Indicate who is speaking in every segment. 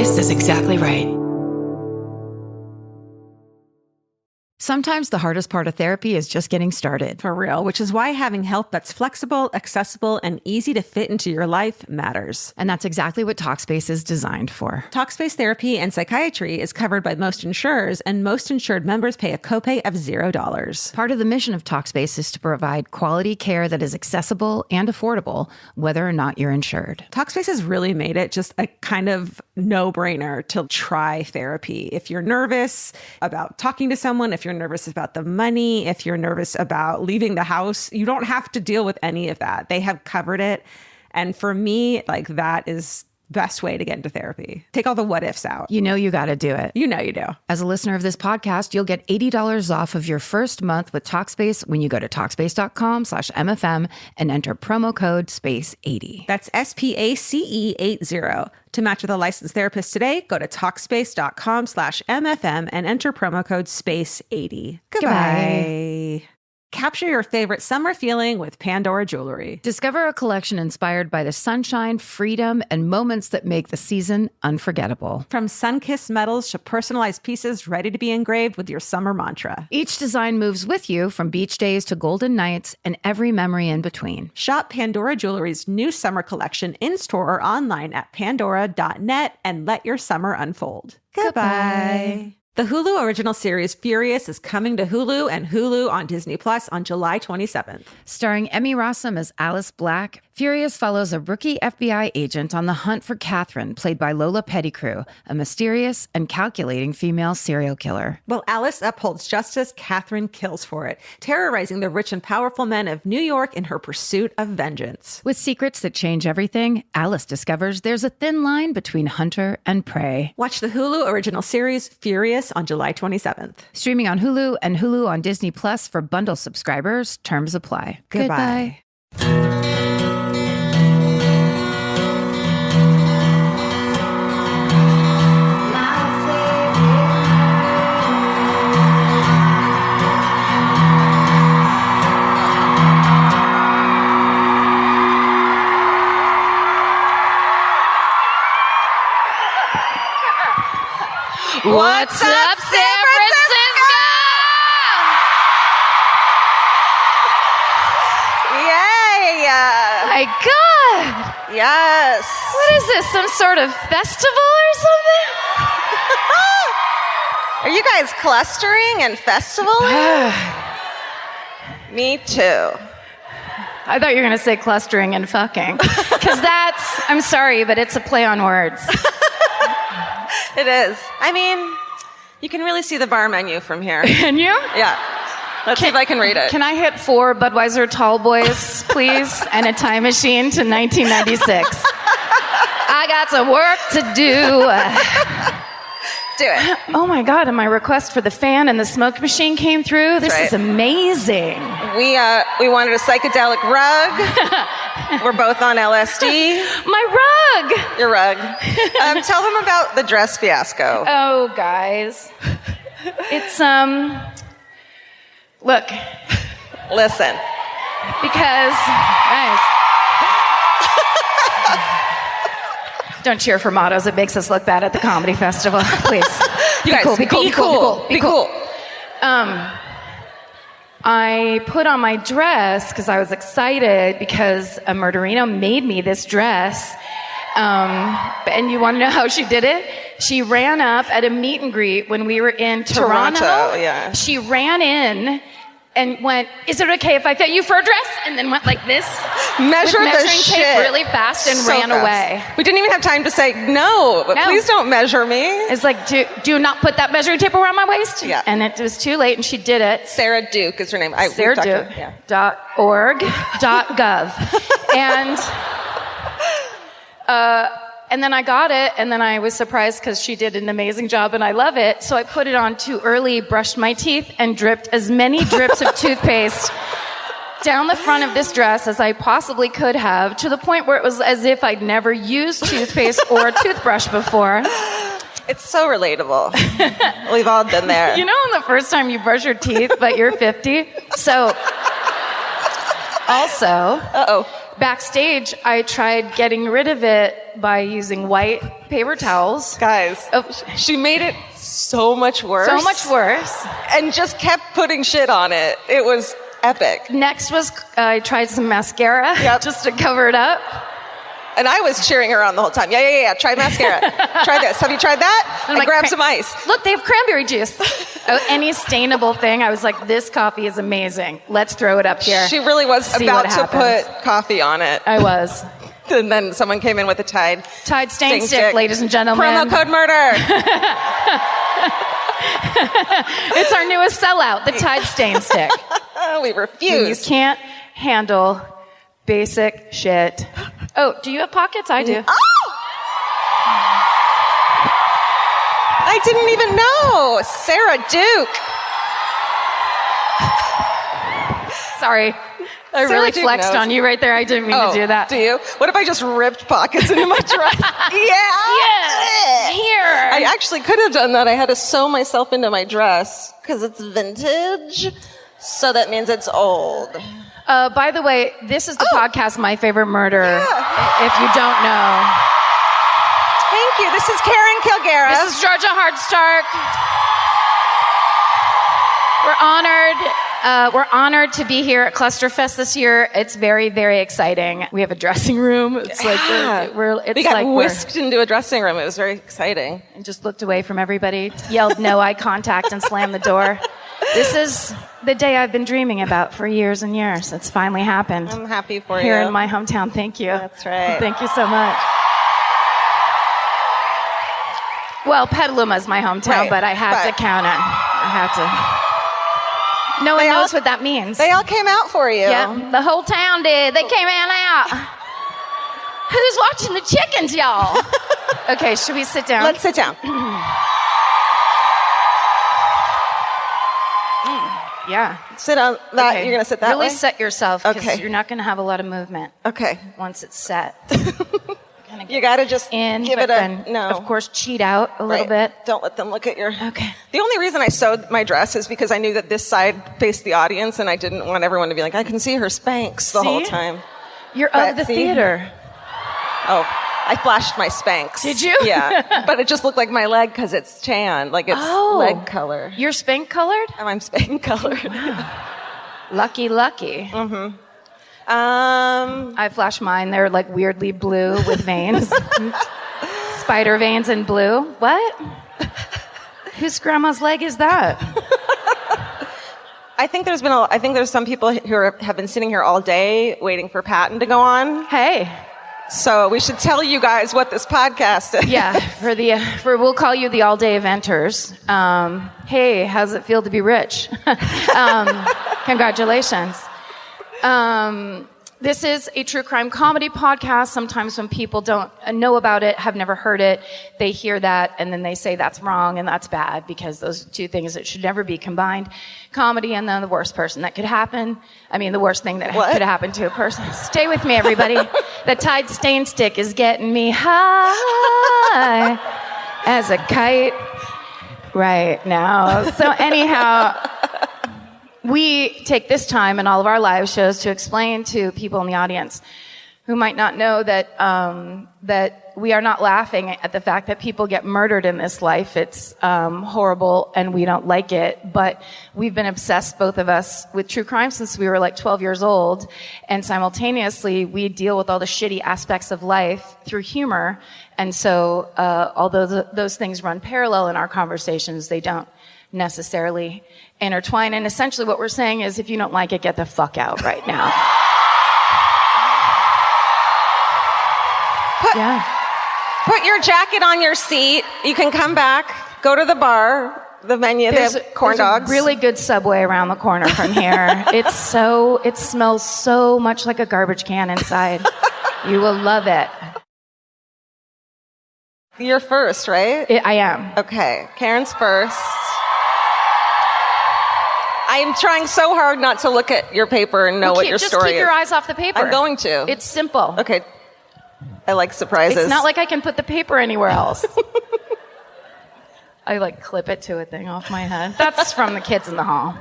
Speaker 1: This is exactly right.
Speaker 2: Sometimes the hardest part of therapy is just getting started.
Speaker 3: For real, which is why having help that's flexible, accessible, and easy to fit into your life matters.
Speaker 2: And that's exactly what Talkspace is designed for.
Speaker 3: Talkspace therapy and psychiatry is covered by most insurers, and most insured members pay a copay of $0.
Speaker 2: Part of the mission of Talkspace is to provide quality care that is accessible and affordable, whether or not you're insured.
Speaker 3: Talkspace has really made it just a kind of no-brainer to try therapy. If you're nervous about talking to someone, if you're nervous about the money, if you're nervous about leaving the house, you don't have to deal with any of that. They have covered it. And for me, like, that is the best way to get into therapy. Take all the what ifs out.
Speaker 2: You know you got to do it.
Speaker 3: You know you do.
Speaker 2: As a listener of this podcast, you'll get $80 off of your first month with Talkspace when you go to Talkspace.com/MFM and enter promo code SPACE80.
Speaker 3: That's SPACE80. To match with a licensed therapist today, go to Talkspace.com/MFM and enter promo code SPACE80. Goodbye. Capture your favorite summer feeling with Pandora Jewelry.
Speaker 2: Discover a collection inspired by the sunshine, freedom, and moments that make the season unforgettable.
Speaker 3: From sun-kissed metals to personalized pieces ready to be engraved with your summer mantra.
Speaker 2: Each design moves with you from beach days to golden nights and every memory in between.
Speaker 3: Shop Pandora Jewelry's new summer collection in-store or online at pandora.net and let your summer unfold. Goodbye. The Hulu original series Furious is coming to Hulu and Hulu on Disney Plus on July 27th.
Speaker 2: Starring Emmy Rossum as Alice Black, Furious follows a rookie FBI agent on the hunt for Catherine, played by Lola Pettigrew, a mysterious and calculating female serial killer.
Speaker 3: While Alice upholds justice, Catherine kills for it, terrorizing the rich and powerful men of New York in her pursuit of vengeance.
Speaker 2: With secrets that change everything, Alice discovers there's a thin line between hunter and prey.
Speaker 3: Watch the Hulu original series Furious on July 27th.
Speaker 2: Streaming on Hulu and Hulu on Disney Plus for bundle subscribers. Terms apply.
Speaker 3: Goodbye.
Speaker 4: What's up, San Francisco?
Speaker 5: Yay!
Speaker 4: My God!
Speaker 5: Yes.
Speaker 4: What is this? Some sort of festival or something?
Speaker 5: Are you guys clustering and festivaling? Me too.
Speaker 4: I thought you were going to say clustering and fucking. Because that's, I'm sorry, but it's a play on words.
Speaker 5: It is. I mean, you can really see the bar menu from here.
Speaker 4: Can you?
Speaker 5: Yeah. Let's see if I can read it.
Speaker 4: Can I hit 4 Budweiser Tall Boys, please, and a time machine to 1996? I got some work to do.
Speaker 5: Do it.
Speaker 4: Oh my God, and my request for the fan and the smoke machine came through. This is amazing.
Speaker 5: We wanted a psychedelic rug. We're both on LSD.
Speaker 4: My rug!
Speaker 5: Your rug. Tell them about the dress fiasco.
Speaker 4: Oh, guys. It's, look.
Speaker 5: Listen.
Speaker 4: Because, guys. Don't cheer for mottos. It makes us look bad at the comedy festival. Please.
Speaker 5: You guys, be cool.
Speaker 4: I put on my dress because I was excited because a murderino made me this dress. And you want to know how she did it? She ran up at a meet and greet when we were in Toronto.
Speaker 5: Yeah.
Speaker 4: She ran in and went, "Is it okay if I fit you for a dress?" And then went like this.
Speaker 5: Measured
Speaker 4: with
Speaker 5: the
Speaker 4: measuring
Speaker 5: shit
Speaker 4: tape really fast and
Speaker 5: so
Speaker 4: ran
Speaker 5: fast.
Speaker 4: away.
Speaker 5: We didn't even have time to say, no, please don't measure me.
Speaker 4: It's like, do not put that measuring tape around my waist.
Speaker 5: Yeah.
Speaker 4: And it was too late, and she did it.
Speaker 5: Sarah Duke is her name.
Speaker 4: SarahDuke.org.gov. And then I got it, and then I was surprised because she did an amazing job, and I love it. So I put it on too early, brushed my teeth, and dripped as many drips of toothpaste down the front of this dress as I possibly could have, to the point where it was as if I'd never used toothpaste or a toothbrush before.
Speaker 5: It's so relatable. We've all been there.
Speaker 4: You know the first time you brush your teeth, but you're 50? So, also, backstage, I tried getting rid of it by using white paper towels.
Speaker 5: Guys, she made it so much worse.
Speaker 4: So much worse.
Speaker 5: And just kept putting shit on it. It was epic.
Speaker 4: Next was I tried some mascara just to cover it up.
Speaker 5: And I was cheering her on the whole time. Yeah. Try mascara. Try this. Have you tried that? And grab some ice.
Speaker 4: Look, they have cranberry juice. Any stainable thing. I was like, this coffee is amazing. Let's throw it up here.
Speaker 5: She really was about to put coffee on it.
Speaker 4: I was.
Speaker 5: And then someone came in with a Tide
Speaker 4: stain stick, ladies and gentlemen.
Speaker 5: Promo code murder.
Speaker 4: It's our newest sellout, the Tide stain stick.
Speaker 5: We refuse.
Speaker 4: You can't handle basic shit. Oh, do you have pockets? I do.
Speaker 5: Oh! I didn't even know. Sarah Duke.
Speaker 4: Sorry. I
Speaker 5: Sarah
Speaker 4: really
Speaker 5: Duke
Speaker 4: flexed
Speaker 5: knows.
Speaker 4: on you right there. I didn't mean to do that.
Speaker 5: Do you? What if I just ripped pockets into my dress?
Speaker 4: Yeah. Here.
Speaker 5: I actually could have done that. I had to sew myself into my dress because it's vintage. So that means it's old.
Speaker 4: By the way, this is the podcast My Favorite Murder, if you don't know.
Speaker 5: Thank you. This is Karen Kilgara.
Speaker 4: This is Georgia Hardstark. We're honored to be here at Clusterfest this year. It's very, very exciting. We have a dressing room. It's like
Speaker 5: we got whisked into a dressing room. It was very exciting.
Speaker 4: And just looked away from everybody, yelled no eye contact, and slammed the door. This is the day I've been dreaming about for years and years. It's finally happened.
Speaker 5: I'm happy for you.
Speaker 4: Here in my hometown. Thank you.
Speaker 5: That's right.
Speaker 4: Thank you so much. Well, Petaluma is my hometown, but I had to count it. I had to. No one knows what that means.
Speaker 5: They all came out for you.
Speaker 4: Yeah, the whole town did. They came in and out. Who's watching the chickens, y'all? Okay, should we sit down?
Speaker 5: Let's sit down.
Speaker 4: Yeah.
Speaker 5: Sit on that.
Speaker 4: Okay.
Speaker 5: You're going to sit that
Speaker 4: really
Speaker 5: way?
Speaker 4: Set yourself because
Speaker 5: Okay.
Speaker 4: you're not going to have a lot of movement.
Speaker 5: Okay.
Speaker 4: Once it's set.
Speaker 5: You got to just give it no.
Speaker 4: Of course, cheat out a little bit.
Speaker 5: Don't let them look at your...
Speaker 4: Okay.
Speaker 5: The only reason I sewed my dress is because I knew that this side faced the audience and I didn't want everyone to be like, I can see her Spanx the whole time.
Speaker 4: You're of the theater.
Speaker 5: Oh, I flashed my Spanx.
Speaker 4: Did you?
Speaker 5: Yeah. But it just looked like my leg because it's tan. Like it's leg color.
Speaker 4: You're Spank colored?
Speaker 5: Oh, I'm Spank colored.
Speaker 4: Lucky.
Speaker 5: Mm-hmm.
Speaker 4: I flash mine. They're like weirdly blue with veins. Spider veins and blue. What? Whose grandma's leg is that?
Speaker 5: I think there's some people who have been sitting here all day waiting for Patton to go on.
Speaker 4: Hey.
Speaker 5: So we should tell you guys what this podcast is.
Speaker 4: Yeah, we'll call you the all-day eventers. Hey, how's it feel to be rich? Congratulations. This is a true crime comedy podcast. Sometimes when people don't know about it, have never heard it, they hear that and then they say that's wrong and that's bad because those two things that should never be combined. Comedy and then the worst person that could happen. I mean, the worst thing that could happen to a person. Stay with me, everybody. The Tide stain stick is getting me high as a kite right now. So anyhow... We take this time in all of our live shows to explain to people in the audience who might not know that that we are not laughing at the fact that people get murdered in this life. It's horrible and we don't like it. But we've been obsessed, both of us, with true crime since we were like 12 years old. And simultaneously, we deal with all the shitty aspects of life through humor. And so although those things run parallel in our conversations, they don't necessarily intertwine. And essentially what we're saying is if you don't like it, get the fuck out right now.
Speaker 5: Put your jacket on your seat. You can come back, go to the bar, the menu, they have corn dogs.
Speaker 4: A really good Subway around the corner from here. It smells so much like a garbage can inside. You will love it.
Speaker 5: You're first, right?
Speaker 4: I am.
Speaker 5: Okay, Karen's first. I am trying so hard not to look at your paper and know what your story is.
Speaker 4: Just keep your eyes off the paper.
Speaker 5: I'm going to.
Speaker 4: It's simple.
Speaker 5: Okay. I like surprises.
Speaker 4: It's not like I can put the paper anywhere else. I like clip it to a thing off my head. That's from the kids in the hall.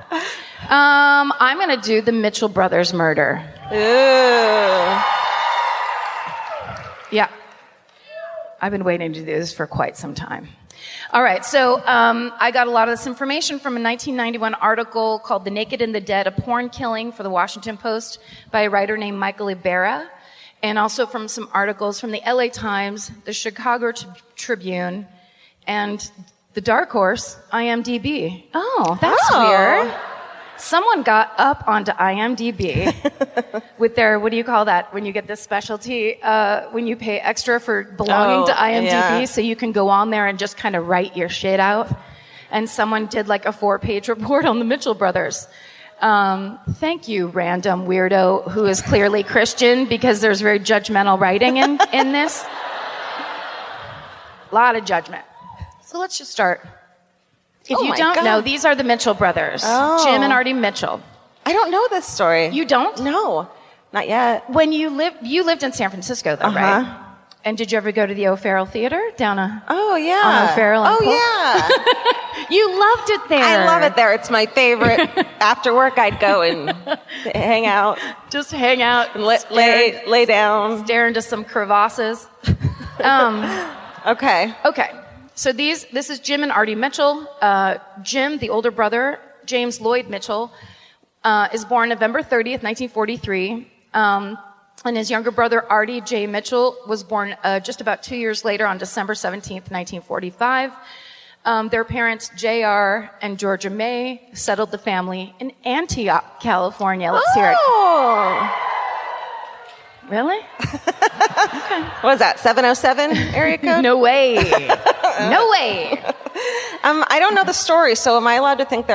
Speaker 4: I'm going to do the Mitchell brothers murder.
Speaker 5: Ooh.
Speaker 4: Yeah. I've been waiting to do this for quite some time. All right, so I got a lot of this information from a 1991 article called The Naked and the Dead, a Porn Killing for the Washington Post by a writer named Michael Ibarra, and also from some articles from the LA Times, the Chicago Tribune, and the Dark Horse, IMDb. Oh, that's weird. Someone got up onto IMDb with their, what do you call that when you get this specialty, when you pay extra for belonging to IMDb, so you can go on there and just kind of write your shit out. And someone did like a 4-page report on the Mitchell brothers. Thank you, random weirdo who is clearly Christian, because there's very judgmental writing in this. A lot of judgment. So let's just start. If you don't know, these are the Mitchell brothers, Jim and Artie Mitchell.
Speaker 5: I don't know this story.
Speaker 4: You don't?
Speaker 5: No, not yet.
Speaker 4: When you lived in San Francisco, though, right? And did you ever go to the O'Farrell Theater down on O'Farrell?
Speaker 5: Yeah.
Speaker 4: You loved it there.
Speaker 5: I love it there. It's my favorite. After work, I'd go and hang out.
Speaker 4: Just hang out
Speaker 5: and lay down,
Speaker 4: stare into some crevasses.
Speaker 5: Okay.
Speaker 4: So this is Jim and Artie Mitchell. Jim, the older brother, James Lloyd Mitchell, is born November 30th, 1943. And his younger brother, Artie J. Mitchell, was born just about 2 years later on December 17th, 1945. Their parents, J.R. and Georgia May, settled the family in Antioch, California. Let's hear it. Really? Okay.
Speaker 5: What is that, 707 area code?
Speaker 4: No way. No way.
Speaker 5: I don't know the story, so am I allowed to think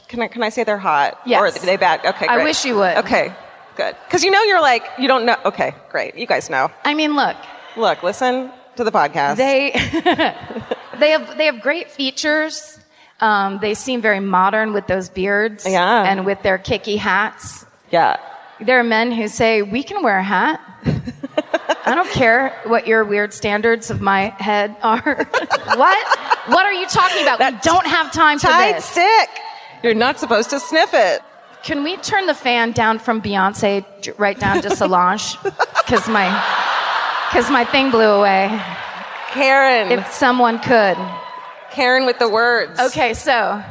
Speaker 5: can I say they're hot?
Speaker 4: Yes.
Speaker 5: Or are they bad? Okay, great.
Speaker 4: I wish you would.
Speaker 5: Okay, good. Because you're like, you don't know. Okay, great. You guys know.
Speaker 4: I mean, look,
Speaker 5: listen to the podcast.
Speaker 4: They have great features. They seem very modern with those beards.
Speaker 5: Yeah.
Speaker 4: And with their kicky hats.
Speaker 5: Yeah.
Speaker 4: There are men who say, we can wear a hat. I don't care what your weird standards of my head are. What are you talking about? We don't have time for this.
Speaker 5: Sick. You're not supposed to sniff it.
Speaker 4: Can we turn the fan down from Beyonce right down to Solange? Because my thing blew away.
Speaker 5: Karen.
Speaker 4: If someone could.
Speaker 5: Karen with the words.
Speaker 4: Okay, so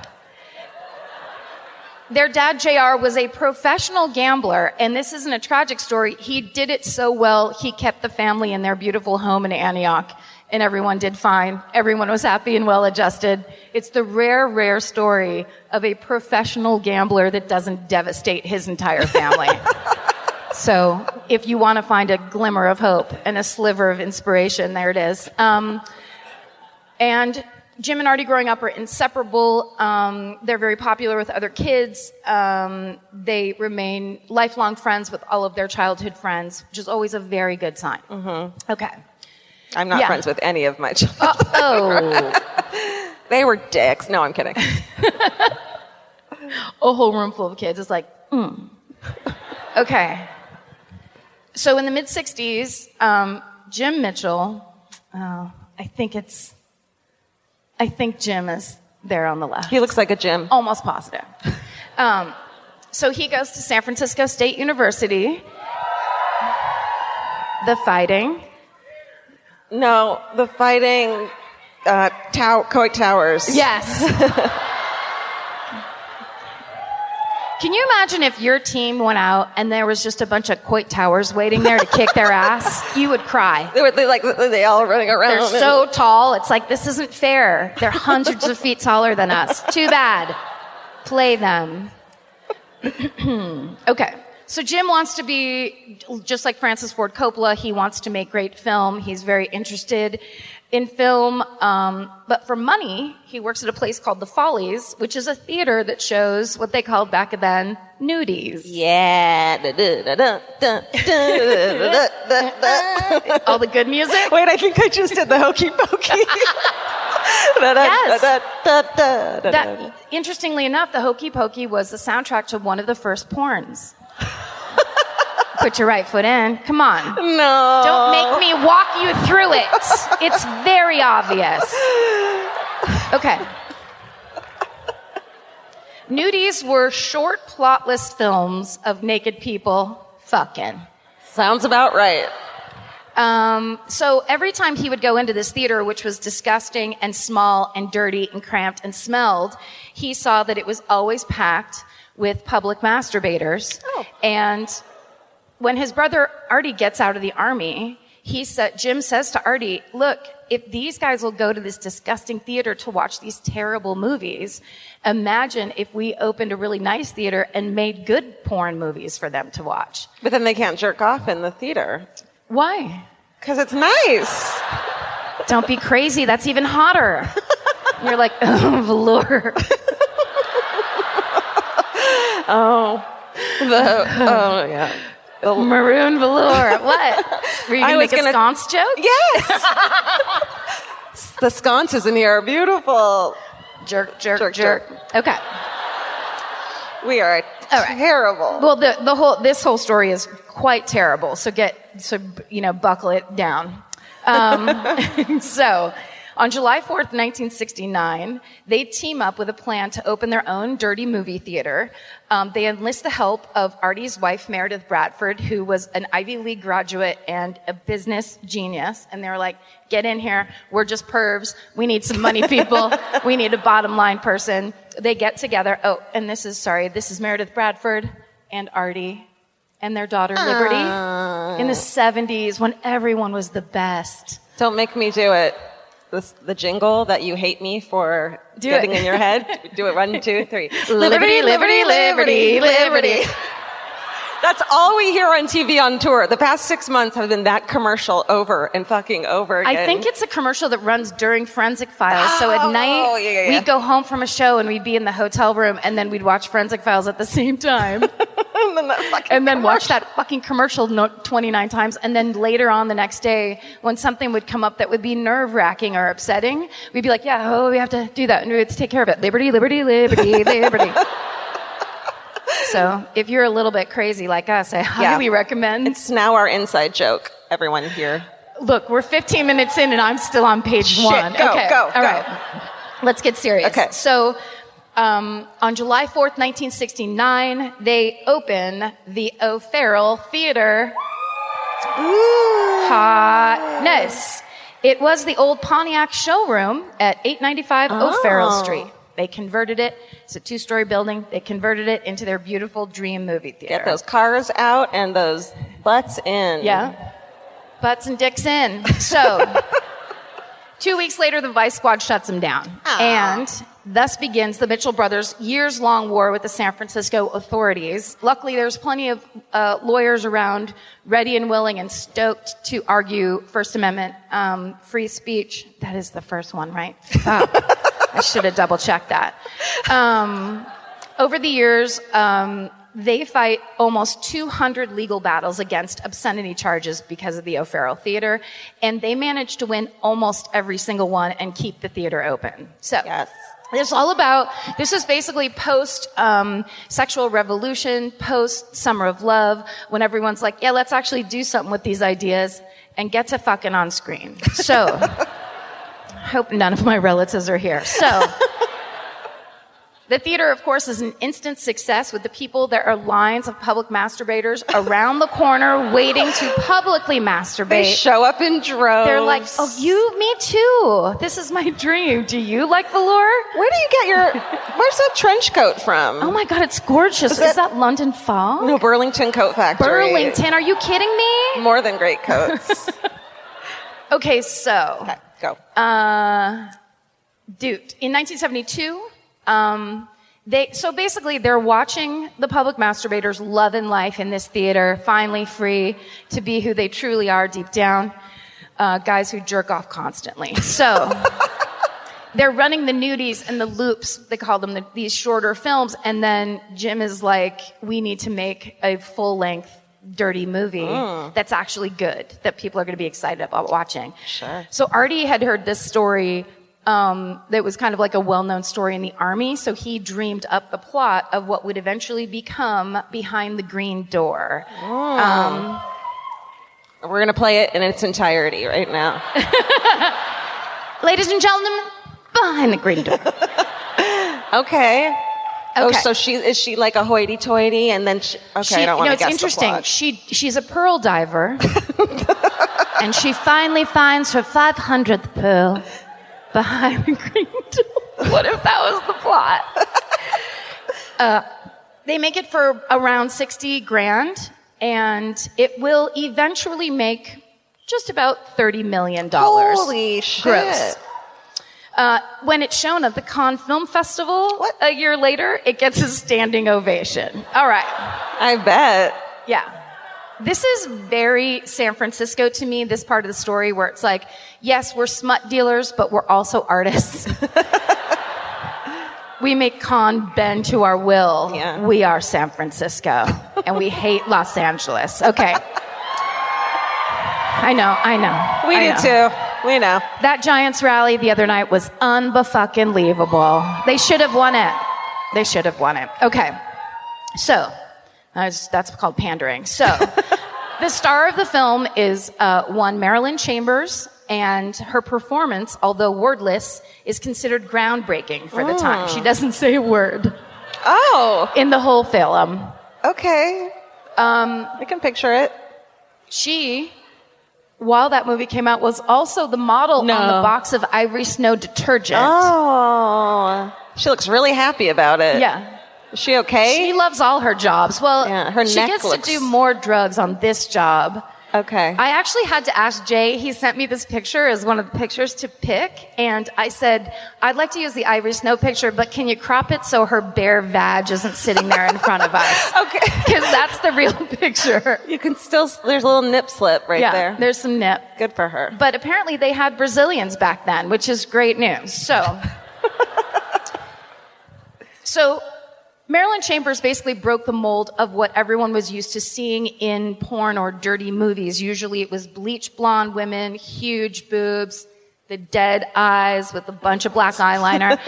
Speaker 4: their dad, JR, was a professional gambler, and this isn't a tragic story. He did it so well, he kept the family in their beautiful home in Antioch, and everyone did fine. Everyone was happy and well-adjusted. It's the rare story of a professional gambler that doesn't devastate his entire family. So if you want to find a glimmer of hope and a sliver of inspiration, there it is. And Jim and Artie growing up are inseparable. They're very popular with other kids. They remain lifelong friends with all of their childhood friends, which is always a very good sign. Mm-hmm. Okay.
Speaker 5: I'm not friends with any of my children. They were dicks. No, I'm kidding.
Speaker 4: A whole room full of kids is like, Okay. So in the mid-'60s, Jim Mitchell, I think Jim is there on the left.
Speaker 5: He looks like a Jim.
Speaker 4: Almost positive. So he goes to San Francisco State University. The Fighting.
Speaker 5: No, the Fighting Coit Towers.
Speaker 4: Yes. Can you imagine if your team went out and there was just a bunch of Coit Towers waiting there to kick their ass? You would cry.
Speaker 5: They all running around.
Speaker 4: They're so tall. It's like, this isn't fair. They're hundreds of feet taller than us. Too bad. Play them. Okay. So Jim wants to be, just like Francis Ford Coppola, he wants to make great film. He's very interested in film. But for money, he works at a place called The Follies, which is a theater that shows what they called back then nudies.
Speaker 5: Yeah.
Speaker 4: All the good music?
Speaker 5: Wait, I think I just did the hokey pokey.
Speaker 4: Yes. Interestingly enough, the hokey pokey was the soundtrack to one of the first porns. Put your right foot in. Come on.
Speaker 5: No.
Speaker 4: Don't make me walk you through it. It's very obvious. Okay. Nudies were short, plotless films of naked people fucking.
Speaker 5: Sounds about right.
Speaker 4: So every time he would go into this theater, which was disgusting and small and dirty and cramped and smelled, he saw that it was always packed with public masturbators.
Speaker 5: Oh.
Speaker 4: And when his brother Artie gets out of the army, Jim says to Artie, look, if these guys will go to this disgusting theater to watch these terrible movies, imagine if we opened a really nice theater and made good porn movies for them to watch.
Speaker 5: But then they can't jerk off in the theater.
Speaker 4: Why?
Speaker 5: Because it's nice.
Speaker 4: Don't be crazy. That's even hotter. You're like, oh, velour.
Speaker 5: Yeah.
Speaker 4: Maroon velour. What? Were you going to make a sconce joke?
Speaker 5: Yes. The sconces in here are beautiful.
Speaker 4: Jerk, jerk, jerk. Okay.
Speaker 5: We are terrible.
Speaker 4: Well, this whole story is quite terrible. So buckle it down. So, on July 4th, 1969, they team up with a plan to open their own dirty movie theater. They enlist the help of Artie's wife, Meredith Bradford, who was an Ivy League graduate and a business genius. And they were like, get in here. We're just pervs. We need some money people. We need a bottom line person. They get together. Oh, and this is Meredith Bradford and Artie and their daughter, Liberty, in the 70s when everyone was the best.
Speaker 5: Don't make me do it. The jingle that you hate me for getting in your head. Do it. 1, 2, 3.
Speaker 4: Liberty, liberty, liberty, liberty.
Speaker 5: That's all we hear on TV on tour. The past 6 months have been that commercial over and fucking over again.
Speaker 4: I think it's a commercial that runs during Forensic Files. So at night, we'd go home from a show and we'd be in the hotel room and then we'd watch Forensic Files at the same time. and then watch that fucking commercial 29 times. And then later on the next day, when something would come up that would be nerve-wracking or upsetting, we'd be like, yeah, we have to do that and we have to take care of it. Liberty, liberty, liberty, liberty. So if you're a little bit crazy like us, I highly recommend.
Speaker 5: It's now our inside joke, everyone here.
Speaker 4: Look, we're 15 minutes in and I'm still on page 1.
Speaker 5: Go.
Speaker 4: All right. Let's get serious.
Speaker 5: Okay.
Speaker 4: So on July 4th, 1969, they open the O'Farrell Theater.
Speaker 5: Ooh.
Speaker 4: Hotness. It was the old Pontiac showroom at 895 O'Farrell Street. They converted it. It's a 2-story building. They converted it into their beautiful dream movie theater.
Speaker 5: Get those cars out and those butts in.
Speaker 4: Yeah. Butts and dicks in. So, 2 weeks later, the Vice Squad shuts them down.
Speaker 5: Aww.
Speaker 4: And thus begins the Mitchell brothers' years-long war with the San Francisco authorities. Luckily, there's plenty of lawyers around, ready and willing and stoked to argue First Amendment free speech. That is the first one, right? Oh. I should have double-checked that. Over the years, they fight almost 200 legal battles against obscenity charges because of the O'Farrell Theater, and they managed to win almost every single one and keep the theater open. So,
Speaker 5: yes.
Speaker 4: This is basically post sexual revolution, post Summer of Love, when everyone's like, yeah, let's actually do something with these ideas and get to fucking on screen. So, hope none of my relatives are here. So, the theater, of course, is an instant success with the people. There are lines of public masturbators around the corner waiting to publicly masturbate.
Speaker 5: They show up in droves.
Speaker 4: They're like, oh, me too. This is my dream. Do you like velour?
Speaker 5: Where do you get where's that trench coat from?
Speaker 4: Oh my God, it's gorgeous. Is that London Fog?
Speaker 5: No, Burlington Coat Factory.
Speaker 4: Burlington, are you kidding me?
Speaker 5: More than great coats.
Speaker 4: Okay, so.
Speaker 5: Okay, go.
Speaker 4: Dude, in 1972, they're watching the public masturbators loving life in this theater, finally free to be who they truly are deep down, guys who jerk off constantly. So they're running the nudies and the loops, they call them these shorter films, and then Jim is like, we need to make a full-length dirty movie that's actually good, that people are going to be excited about watching.
Speaker 5: Sure.
Speaker 4: So Artie had heard this story that was kind of like a well-known story in the Army, so he dreamed up the plot of what would eventually become Behind the Green Door.
Speaker 5: We're going to play it in its entirety right now.
Speaker 4: Ladies and gentlemen, Behind the Green Door.
Speaker 5: Okay. Oh, so is she like a hoity-toity, and then I don't want to guess
Speaker 4: it's interesting.
Speaker 5: the plot.
Speaker 4: She's a pearl diver, And she finally finds her 500th pearl behind the green door. What if that was the plot? They make it for around $60,000, and it will eventually make just about $30 million.
Speaker 5: Holy shit.
Speaker 4: Gross. When it's shown at the Cannes Film Festival a year later, it gets a standing ovation. All right.
Speaker 5: I bet.
Speaker 4: Yeah. This is very San Francisco to me, this part of the story where it's like, yes, we're smut dealers, but we're also artists. We make Cannes bend to our will.
Speaker 5: Yeah.
Speaker 4: We are San Francisco, and we hate Los Angeles. Okay. I know.
Speaker 5: We do too. We know.
Speaker 4: That Giants rally the other night was unfucking-leavable. They should have won it. Okay. So, that's called pandering. So, the star of the film is one Marilyn Chambers, and her performance, although wordless, is considered groundbreaking for the time. She doesn't say a word.
Speaker 5: Oh.
Speaker 4: In the whole film.
Speaker 5: Okay. I can picture it.
Speaker 4: She, while that movie came out, was also the model on the box of Ivory Snow detergent.
Speaker 5: Oh. She looks really happy about it.
Speaker 4: Yeah.
Speaker 5: Is she okay?
Speaker 4: She loves all her jobs. Well,
Speaker 5: her
Speaker 4: she
Speaker 5: neck
Speaker 4: gets
Speaker 5: looks...
Speaker 4: to do more drugs on this job.
Speaker 5: Okay.
Speaker 4: I actually had to ask Jay. He sent me this picture as one of the pictures to pick. And I said, I'd like to use the Ivory Snow picture, but can you crop it so her bare vag isn't sitting there in front of us?
Speaker 5: Okay.
Speaker 4: Because that's the real picture.
Speaker 5: You can still, there's a little nip slip right there.
Speaker 4: There's some nip.
Speaker 5: Good for her.
Speaker 4: But apparently they had Brazilians back then, which is great news. So Marilyn Chambers basically broke the mold of what everyone was used to seeing in porn or dirty movies. Usually it was bleach blonde women, huge boobs, the dead eyes with a bunch of black eyeliner.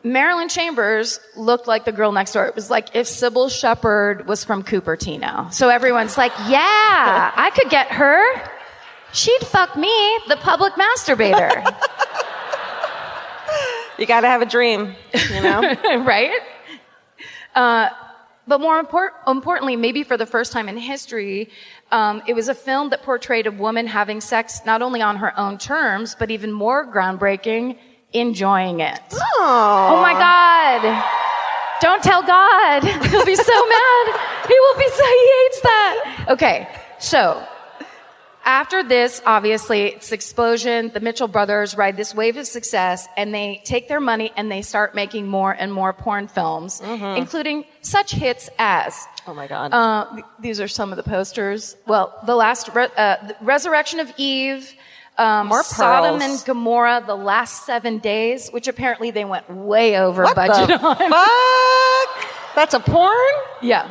Speaker 4: Marilyn Chambers looked like the girl next door. It was like if Sybil Shepherd was from Cupertino. So everyone's like, yeah, I could get her. She'd fuck me, the public masturbator.
Speaker 5: You gotta have a dream, you know?
Speaker 4: Right? But more importantly, maybe for the first time in history, it was a film that portrayed a woman having sex not only on her own terms, but even more groundbreaking, enjoying it. Oh my God. Don't tell God. He'll be so mad. He hates that. Okay. So after this, obviously, it's explosion. The Mitchell brothers ride this wave of success, and they take their money and they start making more and more porn films, including such hits as...
Speaker 5: Oh, my God.
Speaker 4: These are some of the posters. Well, the last... the Resurrection of Eve,
Speaker 5: more
Speaker 4: Sodom
Speaker 5: pearls.
Speaker 4: and Gomorrah, The Last 7 Days, which apparently they went way over
Speaker 5: What
Speaker 4: budget
Speaker 5: the
Speaker 4: on.
Speaker 5: fuck? That's a porn?
Speaker 4: Yeah.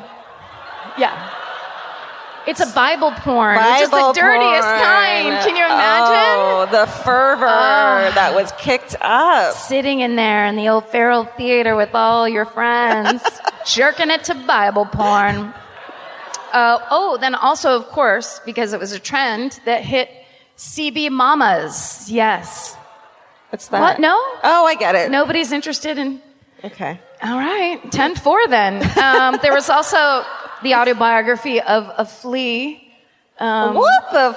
Speaker 4: It's a Bible porn, which is the dirtiest kind. Can you imagine?
Speaker 5: Oh, the fervor that was kicked up.
Speaker 4: Sitting in there in the old Feral Theater with all your friends, jerking it to Bible porn. Then also, of course, because it was a trend that hit CB Mamas. Yes.
Speaker 5: What's that?
Speaker 4: What? No?
Speaker 5: Oh, I get it.
Speaker 4: Nobody's interested in...
Speaker 5: Okay.
Speaker 4: All right. 10-4 then. There was also the autobiography of a flea.
Speaker 5: What the...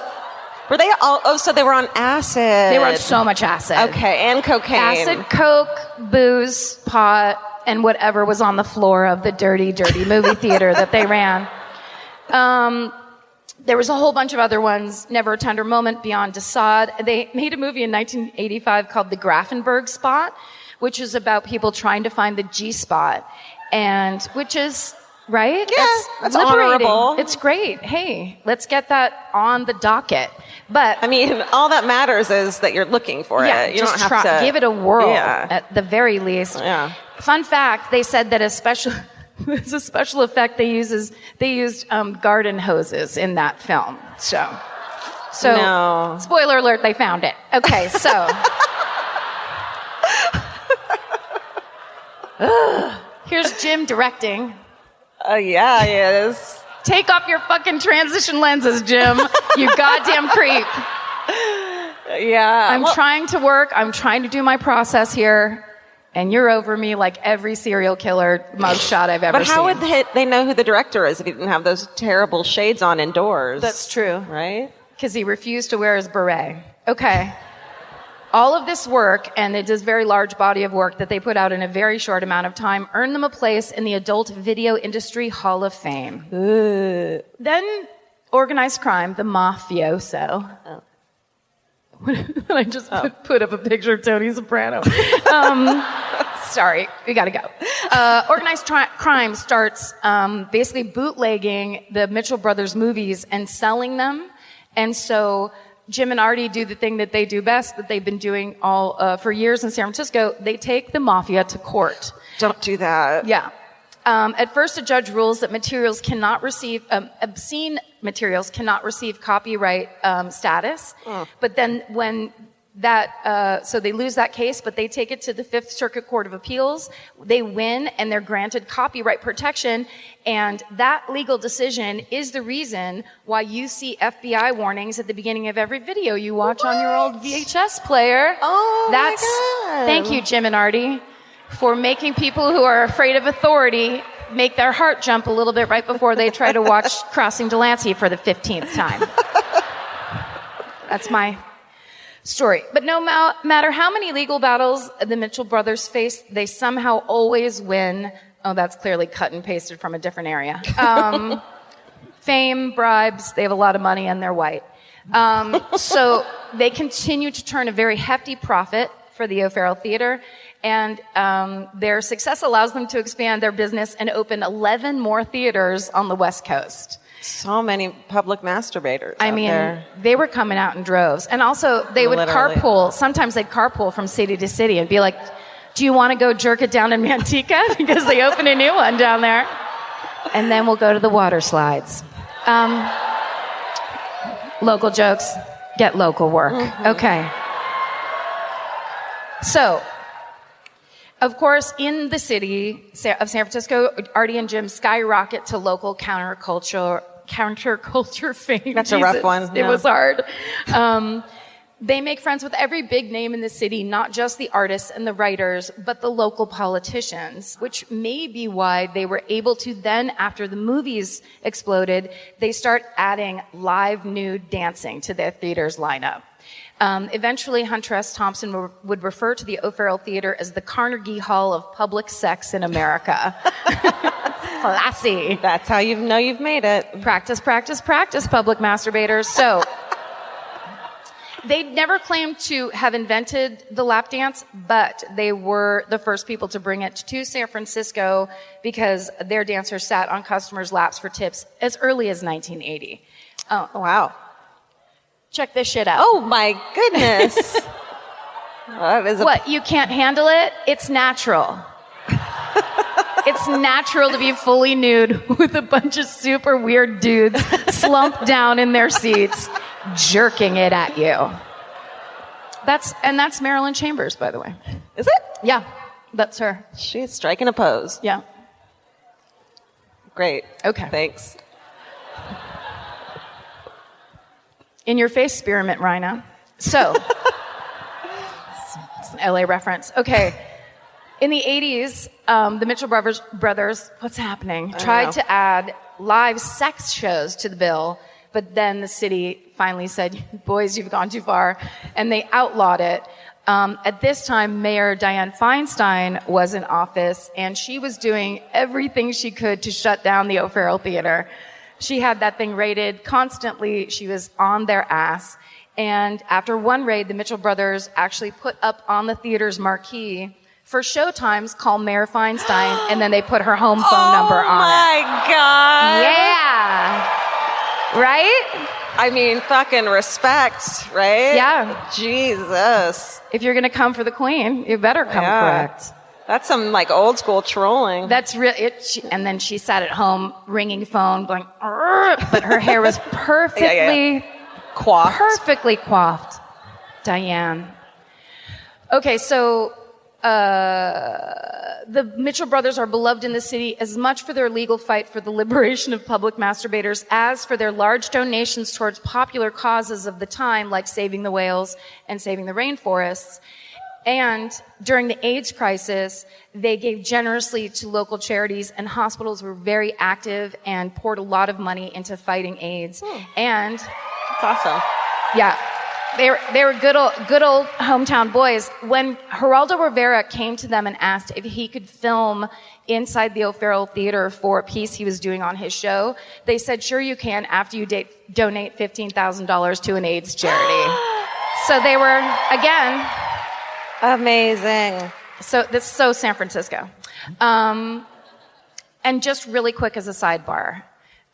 Speaker 5: Were they all... Oh, so they were on acid.
Speaker 4: They were on so much acid.
Speaker 5: Okay, and cocaine.
Speaker 4: Acid, coke, booze, pot, and whatever was on the floor of the dirty, dirty movie theater that they ran. There was a whole bunch of other ones. Never a Tender Moment, Beyond Assad. They made a movie in 1985 called The Grafenberg Spot, which is about people trying to find the G-spot. And which is... Right?
Speaker 5: Yeah, that's honorable.
Speaker 4: It's great. Hey, let's get that on the docket. But
Speaker 5: I mean, all that matters is that you're looking for it. You
Speaker 4: just
Speaker 5: don't have to
Speaker 4: give it a whirl
Speaker 5: at
Speaker 4: the very least.
Speaker 5: Yeah.
Speaker 4: Fun fact: they said that as a special effect they used garden hoses in that film. So
Speaker 5: no.
Speaker 4: Spoiler alert: they found it. Okay, so here's Jim directing.
Speaker 5: Yeah, he is.
Speaker 4: Take off your fucking transition lenses, Jim. You goddamn creep.
Speaker 5: Yeah.
Speaker 4: I'm trying to work. I'm trying to do my process here. And you're over me like every serial killer mugshot I've ever seen.
Speaker 5: But how would they know who the director is if he didn't have those terrible shades on indoors?
Speaker 4: That's true.
Speaker 5: Right?
Speaker 4: because he refused to wear his beret. Okay. All of this work, and it is a very large body of work that they put out in a very short amount of time, earned them a place in the Adult Video Industry Hall of Fame. Then organized crime, the mafioso. I just put up a picture of Tony Soprano. Sorry, we gotta go. Organized crime starts basically bootlegging the Mitchell Brothers movies and selling them. And so Jim and Artie do the thing that they do best, that they've been doing all for years in San Francisco. They take the mafia to court.
Speaker 5: Don't do that.
Speaker 4: Yeah. At first, a judge rules that materials cannot receive, obscene materials cannot receive copyright status. But then when that, so they lose that case, but they take it to the Fifth Circuit Court of Appeals. They win, and they're granted copyright protection. And that legal decision is the reason why you see FBI warnings at the beginning of every video you watch on your old VHS player.
Speaker 5: Oh, my God.
Speaker 4: Thank you, Jim and Artie, for making people who are afraid of authority make their heart jump a little bit right before they try to watch Crossing Delancey for the 15th time. That's my story. But no matter how many legal battles the Mitchell brothers face, they somehow always win. Oh, that's clearly cut and pasted from a different area. Fame, bribes, they have a lot of money and they're white. So they continue to turn a very hefty profit for the O'Farrell Theater. And their success allows them to expand their business and open 11 more theaters on the West Coast.
Speaker 5: So many public masturbators.
Speaker 4: I mean, they were coming out in droves. And also, they would carpool. Sometimes they'd carpool from city to city and be like, do you want to go jerk it down in Manteca? Because they opened a new one down there. And then we'll go to the water slides. Local jokes, get local work. Okay. So, of course, in the city of San Francisco, Artie and Jim skyrocket to local counterculture fame.
Speaker 5: That's a rough one.
Speaker 4: It was hard. They make friends with every big name in the city, not just the artists and the writers, but the local politicians, which may be why they were able to then, after the movies exploded, they start adding live nude dancing to their theater's lineup. Eventually, Hunter S. Thompson would refer to the O'Farrell Theater as the Carnegie Hall of public sex in America. Classy.
Speaker 5: That's how you know you've made it.
Speaker 4: Practice, practice, practice, public masturbators. So, they never claimed to have invented the lap dance, but they were the first people to bring it to San Francisco because their dancers sat on customers' laps for tips as early as 1980.
Speaker 5: Oh, wow.
Speaker 4: Check this shit out.
Speaker 5: Oh, my goodness.
Speaker 4: What, you can't handle it? It's natural. It's natural to be fully nude with a bunch of super weird dudes slumped down in their seats, jerking it at you. That's Marilyn Chambers, by the way.
Speaker 5: Is it?
Speaker 4: Yeah, that's her.
Speaker 5: She's striking a pose.
Speaker 4: Yeah.
Speaker 5: Great.
Speaker 4: Okay.
Speaker 5: Thanks.
Speaker 4: In your face, spearmint rhino. So, it's an LA reference. Okay. In the 80s, the Mitchell brothers, what's happening? Tried to add live sex shows to the bill, but then the city finally said, boys, you've gone too far, and they outlawed it. At this time, Mayor Dianne Feinstein was in office, and she was doing everything she could to shut down the O'Farrell Theater. She had that thing raided constantly. She was on their ass. And after one raid, the Mitchell brothers actually put up on the theater's marquee, for showtimes, call Mayor Feinstein, and then they put her home phone number on it.
Speaker 5: Oh, my God.
Speaker 4: Yeah. Right?
Speaker 5: I mean, fucking respect, right?
Speaker 4: Yeah.
Speaker 5: Jesus.
Speaker 4: If you're going to come for the queen, you better come correct.
Speaker 5: That's some, like, old school trolling.
Speaker 4: That's real. And then she sat at home, ringing phone, going, but her hair was perfectly
Speaker 5: coiffed.
Speaker 4: Perfectly coiffed. Diane. Okay, so the Mitchell brothers are beloved in the city as much for their legal fight for the liberation of public masturbators as for their large donations towards popular causes of the time, like saving the whales and saving the rainforests. And during the AIDS crisis, they gave generously to local charities, and hospitals were very active and poured a lot of money into fighting AIDS. And
Speaker 5: That's awesome.
Speaker 4: Yeah. They were good old hometown boys. When Geraldo Rivera came to them and asked if he could film inside the O'Farrell Theater for a piece he was doing on his show, they said, sure you can, after you donate $15,000 to an AIDS charity. So they were, again...
Speaker 5: Amazing.
Speaker 4: So that's so San Francisco. And just really quick as a sidebar.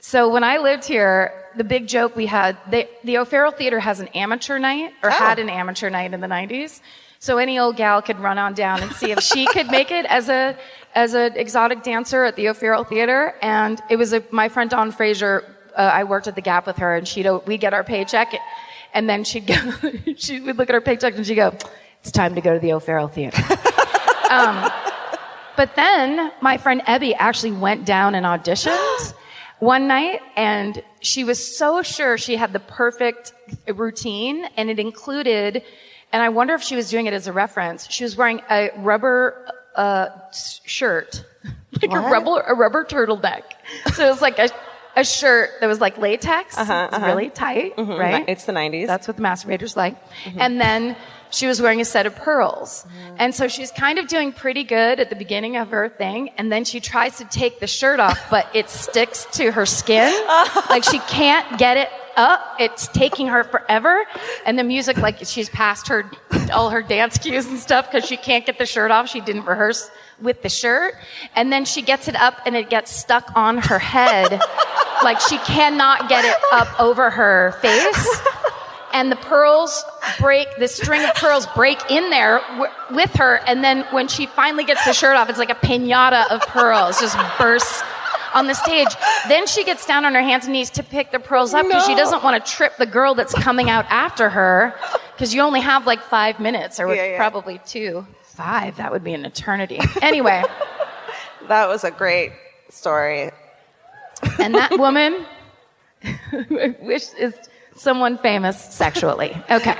Speaker 4: So when I lived here, the big joke we had, the O'Farrell Theater has an amateur night, or had an amateur night in the 90s. So any old gal could run on down and see if she could make it as an exotic dancer at the O'Farrell Theater. And it was my friend Dawn Fraser, I worked at the Gap with her, and we'd get our paycheck, and then she would look at her paycheck and she'd go, it's time to go to the O'Farrell Theater. But then my friend Ebby actually went down and auditioned one night, and she was so sure she had the perfect routine, and it included, and I wonder if she was doing it as a reference, she was wearing a rubber shirt, like a rubber turtleneck. So it was like a shirt that was like latex, really tight, right?
Speaker 5: It's the 90s.
Speaker 4: That's what the masturbators like. And then she was wearing a set of pearls. And so she's kind of doing pretty good at the beginning of her thing, and then she tries to take the shirt off, but it sticks to her skin. Like she can't get it up. It's taking her forever. And the music, like she's past all her dance cues and stuff because she can't get the shirt off. She didn't rehearse with the shirt. And then she gets it up and it gets stuck on her head. Like she cannot get it up over her face. And the string of pearls break in there with her. And then when she finally gets the shirt off, it's like a piñata of pearls just bursts on the stage. Then she gets down on her hands and knees to pick the pearls up because she doesn't want to trip the girl that's coming out after her, because you only have like 5 minutes, or probably 2. 5, that would be an eternity. Anyway.
Speaker 5: That was a great story.
Speaker 4: And that woman, is someone famous sexually. Okay.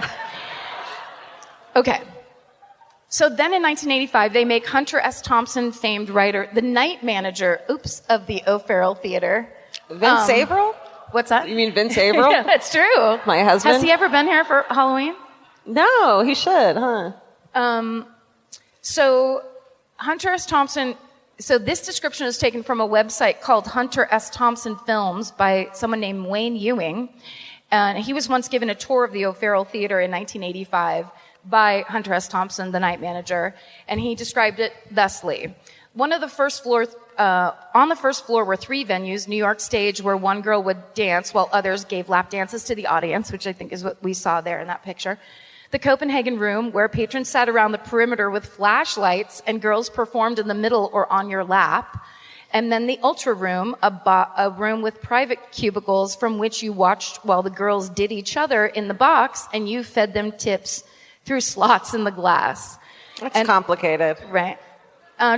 Speaker 4: So then in 1985, they make Hunter S. Thompson famed writer, the night manager, of the O'Farrell Theater.
Speaker 5: Vince Averill?
Speaker 4: What's that?
Speaker 5: You mean Vince Averill?
Speaker 4: Yeah, that's true.
Speaker 5: My husband?
Speaker 4: Has he ever been here for Halloween?
Speaker 5: No, he should, huh?
Speaker 4: So Hunter S. Thompson, so this description is taken from a website called Hunter S. Thompson Films by someone named Wayne Ewing. And he was once given a tour of the O'Farrell Theater in 1985 by Hunter S. Thompson, the night manager, and he described it thusly. On the first floor were 3 venues: New York Stage, where one girl would dance while others gave lap dances to the audience, which I think is what we saw there in that picture. The Copenhagen Room, where patrons sat around the perimeter with flashlights and girls performed in the middle or on your lap. And then the Ultra Room, a room with private cubicles from which you watched while the girls did each other in the box, and you fed them tips through slots in the glass.
Speaker 5: That's complicated.
Speaker 4: Right.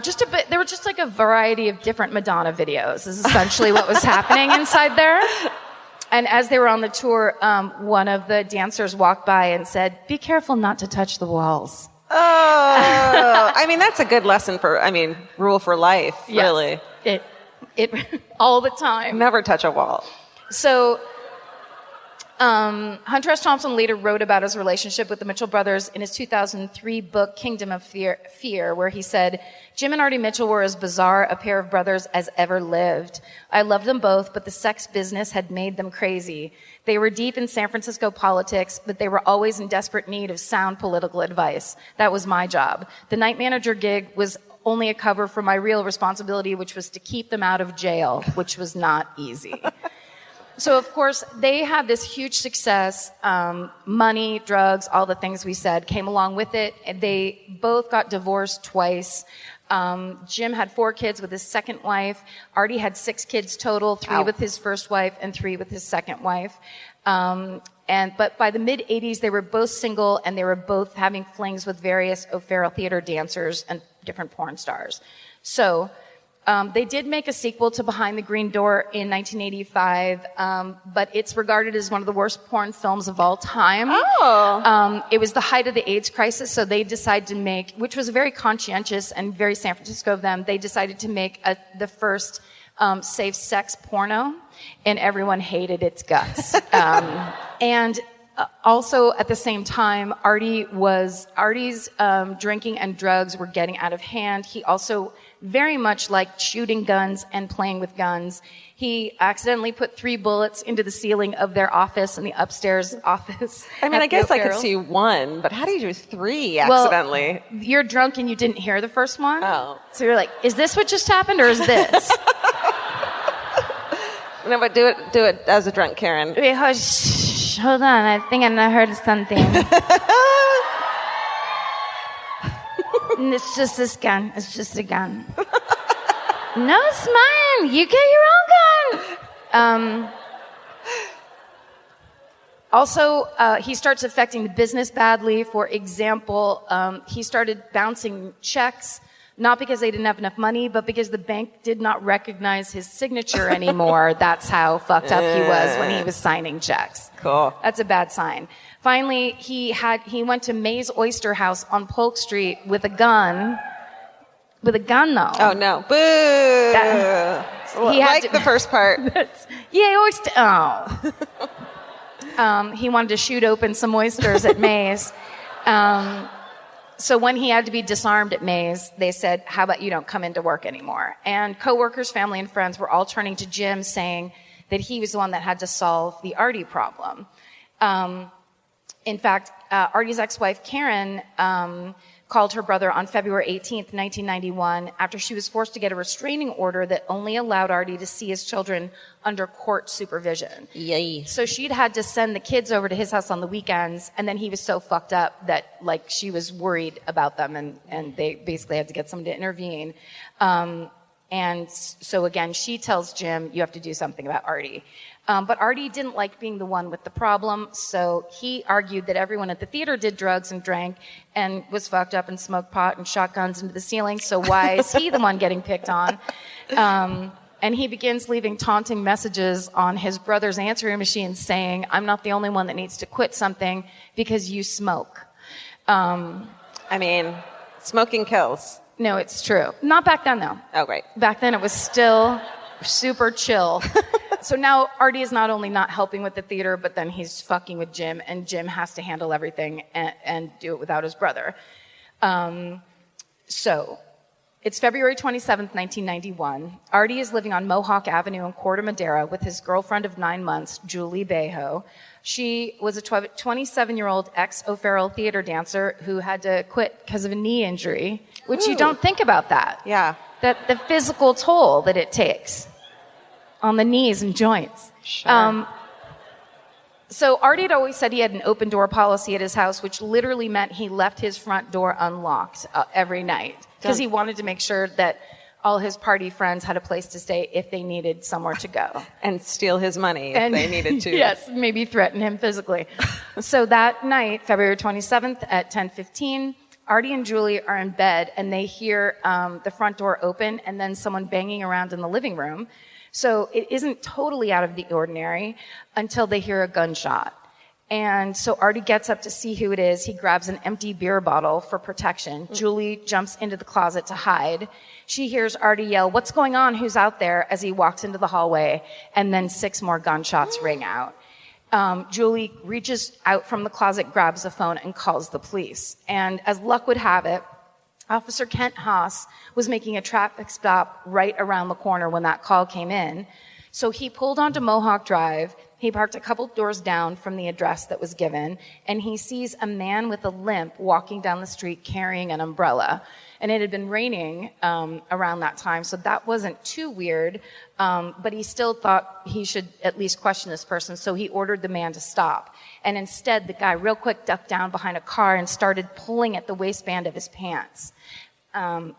Speaker 4: Just a bit. There were just like a variety of different Madonna videos is essentially what was happening inside there. And as they were on the tour, one of the dancers walked by and said, "Be careful not to touch the walls."
Speaker 5: Oh, I mean, that's a good lesson rule for life,
Speaker 4: yes.
Speaker 5: Really.
Speaker 4: It all the time.
Speaker 5: Never touch a wall.
Speaker 4: So, Hunter S. Thompson later wrote about his relationship with the Mitchell brothers in his 2003 book, Kingdom of Fear, where he said, "Jim and Artie Mitchell were as bizarre a pair of brothers as ever lived. I loved them both, but the sex business had made them crazy. They were deep in San Francisco politics, but they were always in desperate need of sound political advice. That was my job. The night manager gig was only a cover for my real responsibility, which was to keep them out of jail, which was not easy." So, of course, they had this huge success. Money, drugs, all the things we said came along with it. And they both got divorced twice. Jim had 4 kids with his second wife. Artie had 6 kids total, 3 with his first wife and 3 with his second wife. But by the mid-'80s, they were both single, and they were both having flings with various O'Farrell Theater dancers and different porn stars. So they did make a sequel to Behind the Green Door in 1985, but it's regarded as one of the worst porn films of all time.
Speaker 5: Oh.
Speaker 4: It was the height of the AIDS crisis, so they decided to make, which was very conscientious and very San Francisco of them, they decided to make the first safe sex porno, and everyone hated its guts. And also at the same time, Artie's drinking and drugs were getting out of hand. He also very much liked shooting guns and playing with guns. He accidentally put 3 bullets into the ceiling of their office in the upstairs office.
Speaker 5: I mean, I guess I could see 1, but how do you do 3 accidentally?
Speaker 4: Well, you're drunk and you didn't hear the first one.
Speaker 5: Oh.
Speaker 4: So you're like, is this what just happened or is this?
Speaker 5: No, but do it as a drunk Karen.
Speaker 4: Wait, hold on. I think I heard something. It's just this gun. It's just a gun. No, it's mine. You get your own gun. Also, he starts affecting the business badly. For example, he started bouncing checks, not because they didn't have enough money, but because the bank did not recognize his signature anymore. That's how fucked up he was when he was signing checks.
Speaker 5: Cool.
Speaker 4: That's a bad sign. Finally, he went to May's Oyster House on Polk Street with a gun. With a gun, though.
Speaker 5: Oh, no. Boo! He had the first part.
Speaker 4: Yay, oyster. Oh. He wanted to shoot open some oysters at May's. So when he had to be disarmed at May's, they said, how about you don't come into work anymore? And coworkers, family, and friends were all turning to Jim, saying that he was the one that had to solve the Artie problem. In fact, Artie's ex-wife, Karen, called her brother on February 18th, 1991, after she was forced to get a restraining order that only allowed Artie to see his children under court supervision.
Speaker 5: Yay.
Speaker 4: So she'd had to send the kids over to his house on the weekends, and then he was so fucked up that, like, she was worried about them, and they basically had to get someone to intervene. And so again, she tells Jim, you have to do something about Artie. But Artie didn't like being the one with the problem, so he argued that everyone at the theater did drugs and drank and was fucked up and smoked pot and shot guns into the ceiling, so why is he the one getting picked on? And he begins leaving taunting messages on his brother's answering machine saying, I'm not the only one that needs to quit something because you smoke.
Speaker 5: I mean, smoking kills.
Speaker 4: No, it's true. Not back then, though.
Speaker 5: Oh, great.
Speaker 4: Back then, it was still super chill. So now Artie is not only not helping with the theater, but then he's fucking with Jim, and Jim has to handle everything and do it without his brother. So it's February 27th, 1991. Artie is living on Mohawk Avenue in Corte Madera with his girlfriend of 9 months, Julie Bejo. She was a 27-year-old ex-O'Farrell theater dancer who had to quit because of a knee injury, which you don't think about that.
Speaker 5: Yeah.
Speaker 4: That the physical toll that it takes on the knees and joints.
Speaker 5: Sure.
Speaker 4: So Artie had always said he had an open door policy at his house, which literally meant he left his front door unlocked every night because he wanted to make sure that all his party friends had a place to stay if they needed somewhere to go.
Speaker 5: And steal his money if they needed to.
Speaker 4: Yes, maybe threaten him physically. So that night, February 27th at 10:15, Artie and Julie are in bed and they hear the front door open and then someone banging around in the living room. So it isn't totally out of the ordinary until they hear a gunshot. And so Artie gets up to see who it is. He grabs an empty beer bottle for protection. Julie jumps into the closet to hide. She hears Artie yell, "What's going on? Who's out there?" as he walks into the hallway. And then 6 more gunshots ring out. Julie reaches out from the closet, grabs the phone, and calls the police. And as luck would have it, Officer Kent Haas was making a traffic stop right around the corner when that call came in. So he pulled onto Mohawk Drive. He parked a couple doors down from the address that was given, and he sees a man with a limp walking down the street carrying an umbrella. And it had been raining around that time, so that wasn't too weird, but he still thought he should at least question this person, so he ordered the man to stop. And instead, the guy real quick ducked down behind a car and started pulling at the waistband of his pants.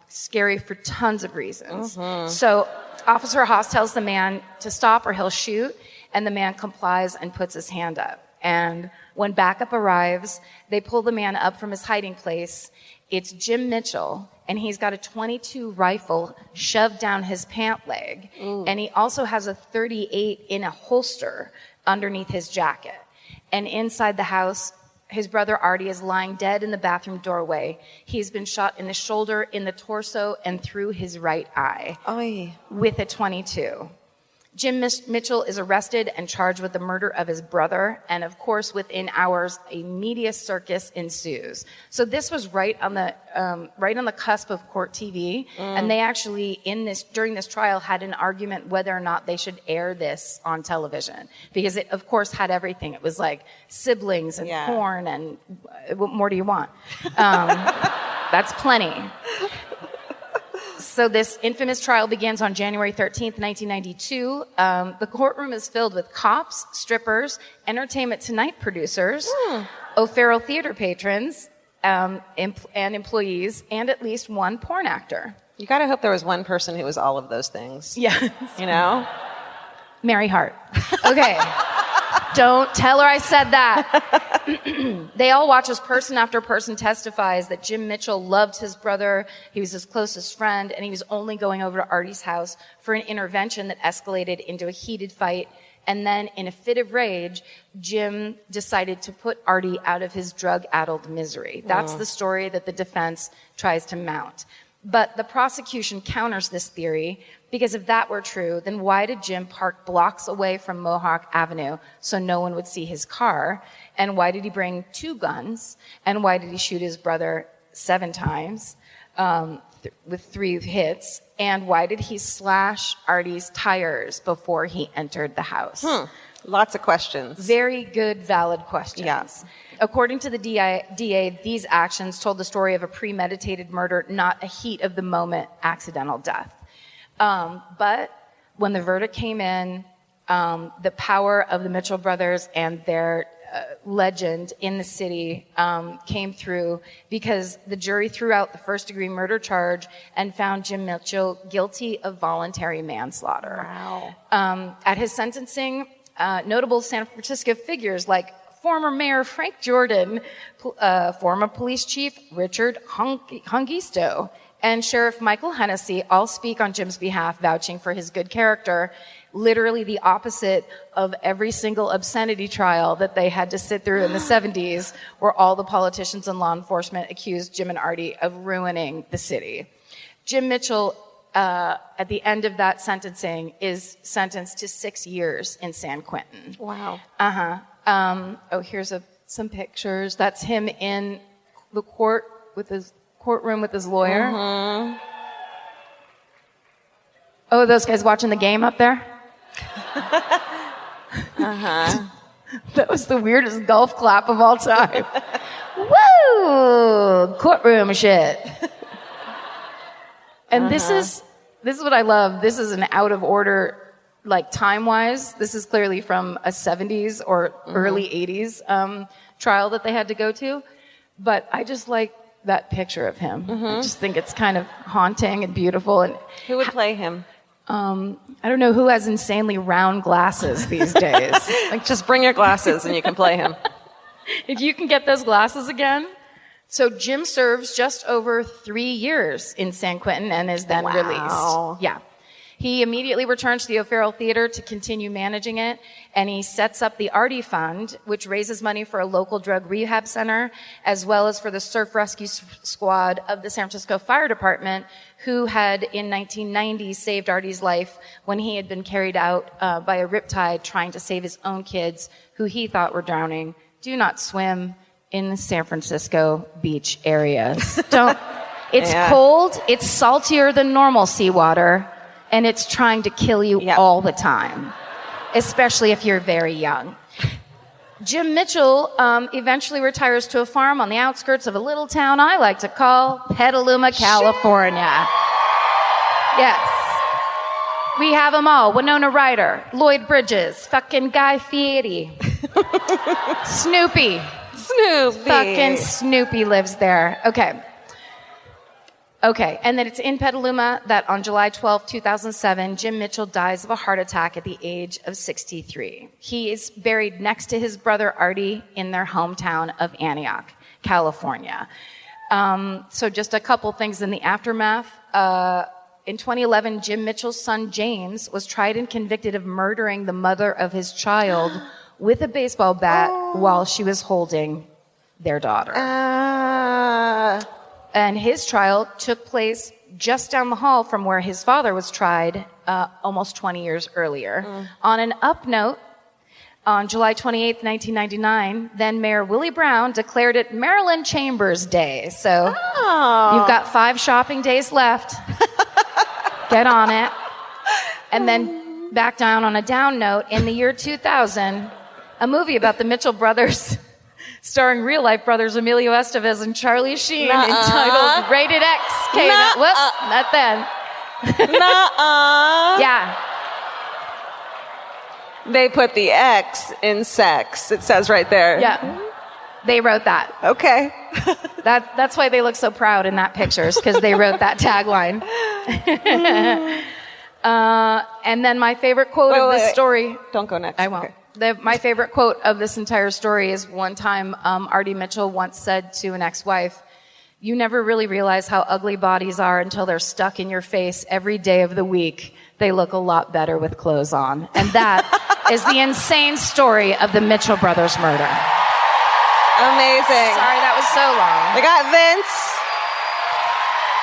Speaker 4: Scary for tons of reasons. Mm-hmm. So Officer Haas tells the man to stop or he'll shoot, and the man complies and puts his hand up. And when backup arrives, they pull the man up from his hiding place. It's Jim Mitchell, and he's got a .22 rifle shoved down his pant leg. Ooh. And he also has a .38 in a holster underneath his jacket. And inside the house, His brother Artie is lying dead in the bathroom doorway. He's been shot in the shoulder, in the torso, and through his right eye with a .22. Jim Mitchell is arrested and charged with the murder of his brother, and of course, within hours, a media circus ensues. So this was right on the cusp of court TV, and they actually during this trial had an argument whether or not they should air this on television, because it, of course, had everything. It was like siblings and porn, and what more do you want? That's plenty. So this infamous trial begins on January 13th, 1992. The courtroom is filled with cops, strippers, Entertainment Tonight producers, O'Farrell Theater patrons, and employees, and at least one porn actor.
Speaker 5: You got to hope there was one person who was all of those things.
Speaker 4: Yeah.
Speaker 5: You know?
Speaker 4: Mary Hart. Okay. Don't tell her I said that. They all watch as person after person testifies that Jim Mitchell loved his brother, he was his closest friend, and he was only going over to Artie's house for an intervention that escalated into a heated fight. And then, in a fit of rage, Jim decided to put Artie out of his drug-addled misery. That's the story that the defense tries to mount. But the prosecution counters this theory, because if that were true, then why did Jim park blocks away from Mohawk Avenue so no one would see his car? And why did he bring 2 guns? And why did he shoot his brother 7 times with 3 hits? And why did he slash Artie's tires before he entered the house?
Speaker 5: Lots of questions.
Speaker 4: Very good, valid questions.
Speaker 5: Yes.
Speaker 4: According to the DA, these actions told the story of a premeditated murder, not a heat-of-the-moment accidental death. But when the verdict came in, the power of the Mitchell brothers and their legend in the city came through, because the jury threw out the first-degree murder charge and found Jim Mitchell guilty of voluntary manslaughter.
Speaker 5: Wow.
Speaker 4: At his sentencing, notable San Francisco figures like former Mayor Frank Jordan, former police chief Richard Hungisto, and Sheriff Michael Hennessy all speak on Jim's behalf, vouching for his good character, literally the opposite of every single obscenity trial that they had to sit through in the 70s, where all the politicians and law enforcement accused Jim and Artie of ruining the city. Jim Mitchell, at the end of that sentencing, is sentenced to 6 years in San Quentin.
Speaker 5: Wow.
Speaker 4: Here's some pictures. That's him in the courtroom with his lawyer. Oh, those guys watching the game up there? That was the weirdest golf clap of all time. Woo! Courtroom shit. And this is what I love. This is an out of order, like time-wise. This is clearly from a 70s or early 80s trial that they had to go to. But I just like that picture of him. I just think it's kind of haunting and beautiful. And
Speaker 5: Who would play him?
Speaker 4: I don't know who has insanely round glasses these days.
Speaker 5: Like, just bring your glasses and you can play him.
Speaker 4: If you can get those glasses again. So Jim serves just over 3 years in San Quentin and is then released. Yeah. He immediately returns to the O'Farrell Theater to continue managing it, and he sets up the Artie Fund, which raises money for a local drug rehab center, as well as for the surf rescue squad of the San Francisco Fire Department, who had in 1990 saved Artie's life when he had been carried out by a riptide trying to save his own kids, who he thought were drowning. Do not swim in the San Francisco beach areas. It's cold, it's saltier than normal seawater, and it's trying to kill you all the time, especially if you're very young. Jim Mitchell eventually retires to a farm on the outskirts of a little town I like to call Petaluma, California. Yes. We have them all. Winona Ryder, Lloyd Bridges, fucking Guy Fieri, Snoopy. Fucking Snoopy lives there. Okay, and then it's in Petaluma that on July 12, 2007, Jim Mitchell dies of a heart attack at the age of 63. He is buried next to his brother Artie in their hometown of Antioch, California. So just a couple things in the aftermath. In 2011, Jim Mitchell's son James was tried and convicted of murdering the mother of his child with a baseball bat while she was holding their daughter. And his trial took place just down the hall from where his father was tried almost 20 years earlier. On an up note, on July 28th, 1999, then Mayor Willie Brown declared it Maryland Chambers Day. So you've got 5 shopping days left. Get on it. And then back down on a down note, in the year 2000, a movie about the Mitchell brothers starring real-life brothers Emilio Estevez and Charlie Sheen entitled Rated X came out. Whoops, not then. Yeah.
Speaker 5: They put the X in sex. It says right there.
Speaker 4: Yeah. They wrote that.
Speaker 5: Okay.
Speaker 4: That's why they look so proud in that picture, because they wrote that tagline. And then my favorite quote of this story.
Speaker 5: Don't go next.
Speaker 4: I won't.
Speaker 5: Okay.
Speaker 4: My favorite quote of this entire story is one time Artie Mitchell once said to an ex-wife, "You never really realize how ugly bodies are until they're stuck in your face every day of the week. They look a lot better with clothes on." And that is the insane story of the Mitchell brothers murder.
Speaker 5: Amazing.
Speaker 4: Sorry, that was so long.
Speaker 5: We got Vince.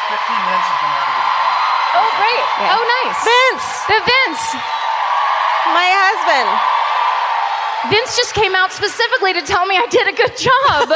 Speaker 1: 15 minutes is going to have to get a call.
Speaker 4: Oh, great.
Speaker 5: Yeah.
Speaker 4: Oh, nice.
Speaker 5: Vince.
Speaker 4: The Vince.
Speaker 5: My husband.
Speaker 4: Vince just came out specifically to tell me I did a good job.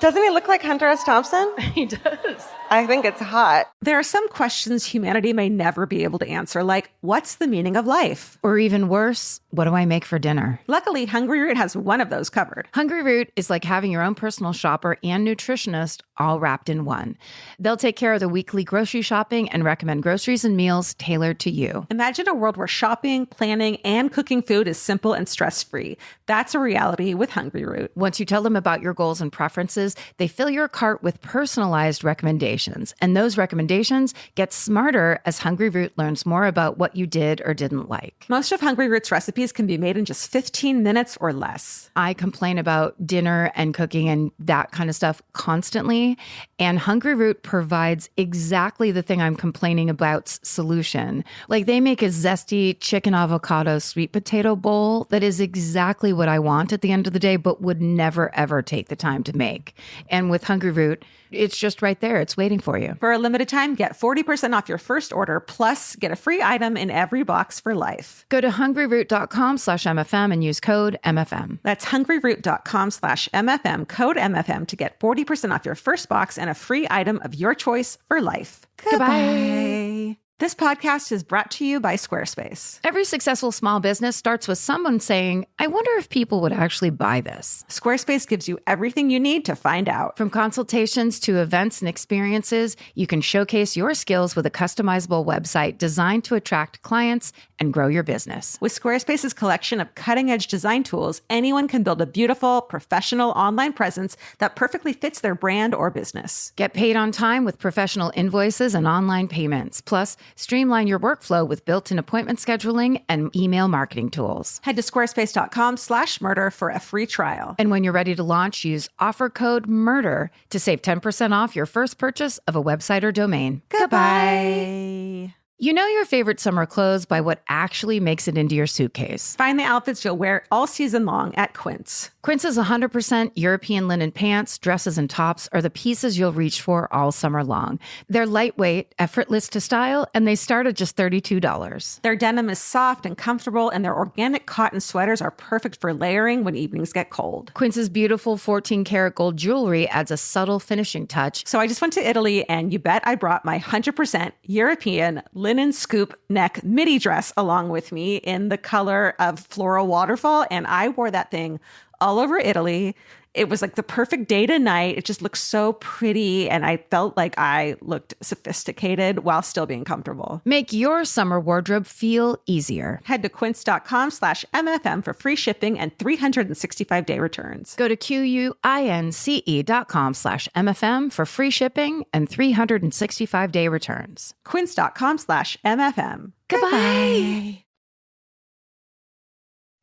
Speaker 5: Doesn't he look like Hunter S. Thompson?
Speaker 4: He does.
Speaker 5: I think it's hot.
Speaker 3: There are some questions humanity may never be able to answer, like, what's the meaning of life?
Speaker 2: Or even worse, what do I make for dinner?
Speaker 3: Luckily, Hungry Root has one of those covered.
Speaker 2: Hungry Root is like having your own personal shopper and nutritionist all wrapped in one. They'll take care of the weekly grocery shopping and recommend groceries and meals tailored to you.
Speaker 3: Imagine a world where shopping, planning, and cooking food is simple and stress-free. That's a reality with Hungry Root.
Speaker 2: Once you tell them about your goals and preferences, they fill your cart with personalized recommendations. And those recommendations get smarter as Hungry Root learns more about what you did or didn't like.
Speaker 3: Most of Hungry Root's recipes can be made in just 15 minutes or less.
Speaker 2: I complain about dinner and cooking and that kind of stuff constantly. And Hungry Root provides exactly the thing I'm complaining about's solution. Like, they make a zesty chicken avocado sweet potato bowl that is exactly what I want at the end of the day, but would never, ever take the time to make. And with Hungry Root, it's just right there. It's waiting for you.
Speaker 3: For a limited time, get 40% off your first order, plus get a free item in every box for life.
Speaker 2: Go to hungryroot.com/MFM and use code MFM.
Speaker 3: That's hungryroot.com/MFM, code MFM, to get 40% off your first box and a free item of your choice for life.
Speaker 2: Goodbye.
Speaker 3: This podcast is brought to you by Squarespace.
Speaker 2: Every successful small business starts with someone saying, I wonder if people would actually buy this.
Speaker 3: Squarespace gives you everything you need to find out.
Speaker 2: From consultations to events and experiences, you can showcase your skills with a customizable website designed to attract clients and grow your business.
Speaker 3: With Squarespace's collection of cutting-edge design tools, anyone can build a beautiful, professional online presence that perfectly fits their brand or business.
Speaker 2: Get paid on time with professional invoices and online payments. Plus, streamline your workflow with built-in appointment scheduling and email marketing tools.
Speaker 3: Head to squarespace.com/murder for a free trial.
Speaker 2: And when you're ready to launch, use offer code MURDER to save 10% off your first purchase of a website or domain.
Speaker 3: Goodbye.
Speaker 2: You know your favorite summer clothes by what actually makes it into your suitcase.
Speaker 3: Find the outfits you'll wear all season long at Quince.
Speaker 2: Quince's 100% European linen pants, dresses, and tops are the pieces you'll reach for all summer long. They're lightweight, effortless to style, and they start at just $32.
Speaker 3: Their denim is soft and comfortable, and their organic cotton sweaters are perfect for layering when evenings get cold.
Speaker 2: Quince's beautiful 14-karat gold jewelry adds a subtle finishing touch.
Speaker 3: So I just went to Italy, and you bet I brought my 100% European linen scoop neck midi dress along with me in the color of floral waterfall, and I wore that thing all over Italy. It was like the perfect day to night. It just looked so pretty, and I felt like I looked sophisticated while still being comfortable.
Speaker 2: Make your summer wardrobe feel easier.
Speaker 3: Head to quince.com/MFM for free shipping and 365-day returns.
Speaker 2: Go to QUINCE.com/MFM for free shipping and 365-day returns.
Speaker 3: Quince.com/MFM.
Speaker 2: Goodbye.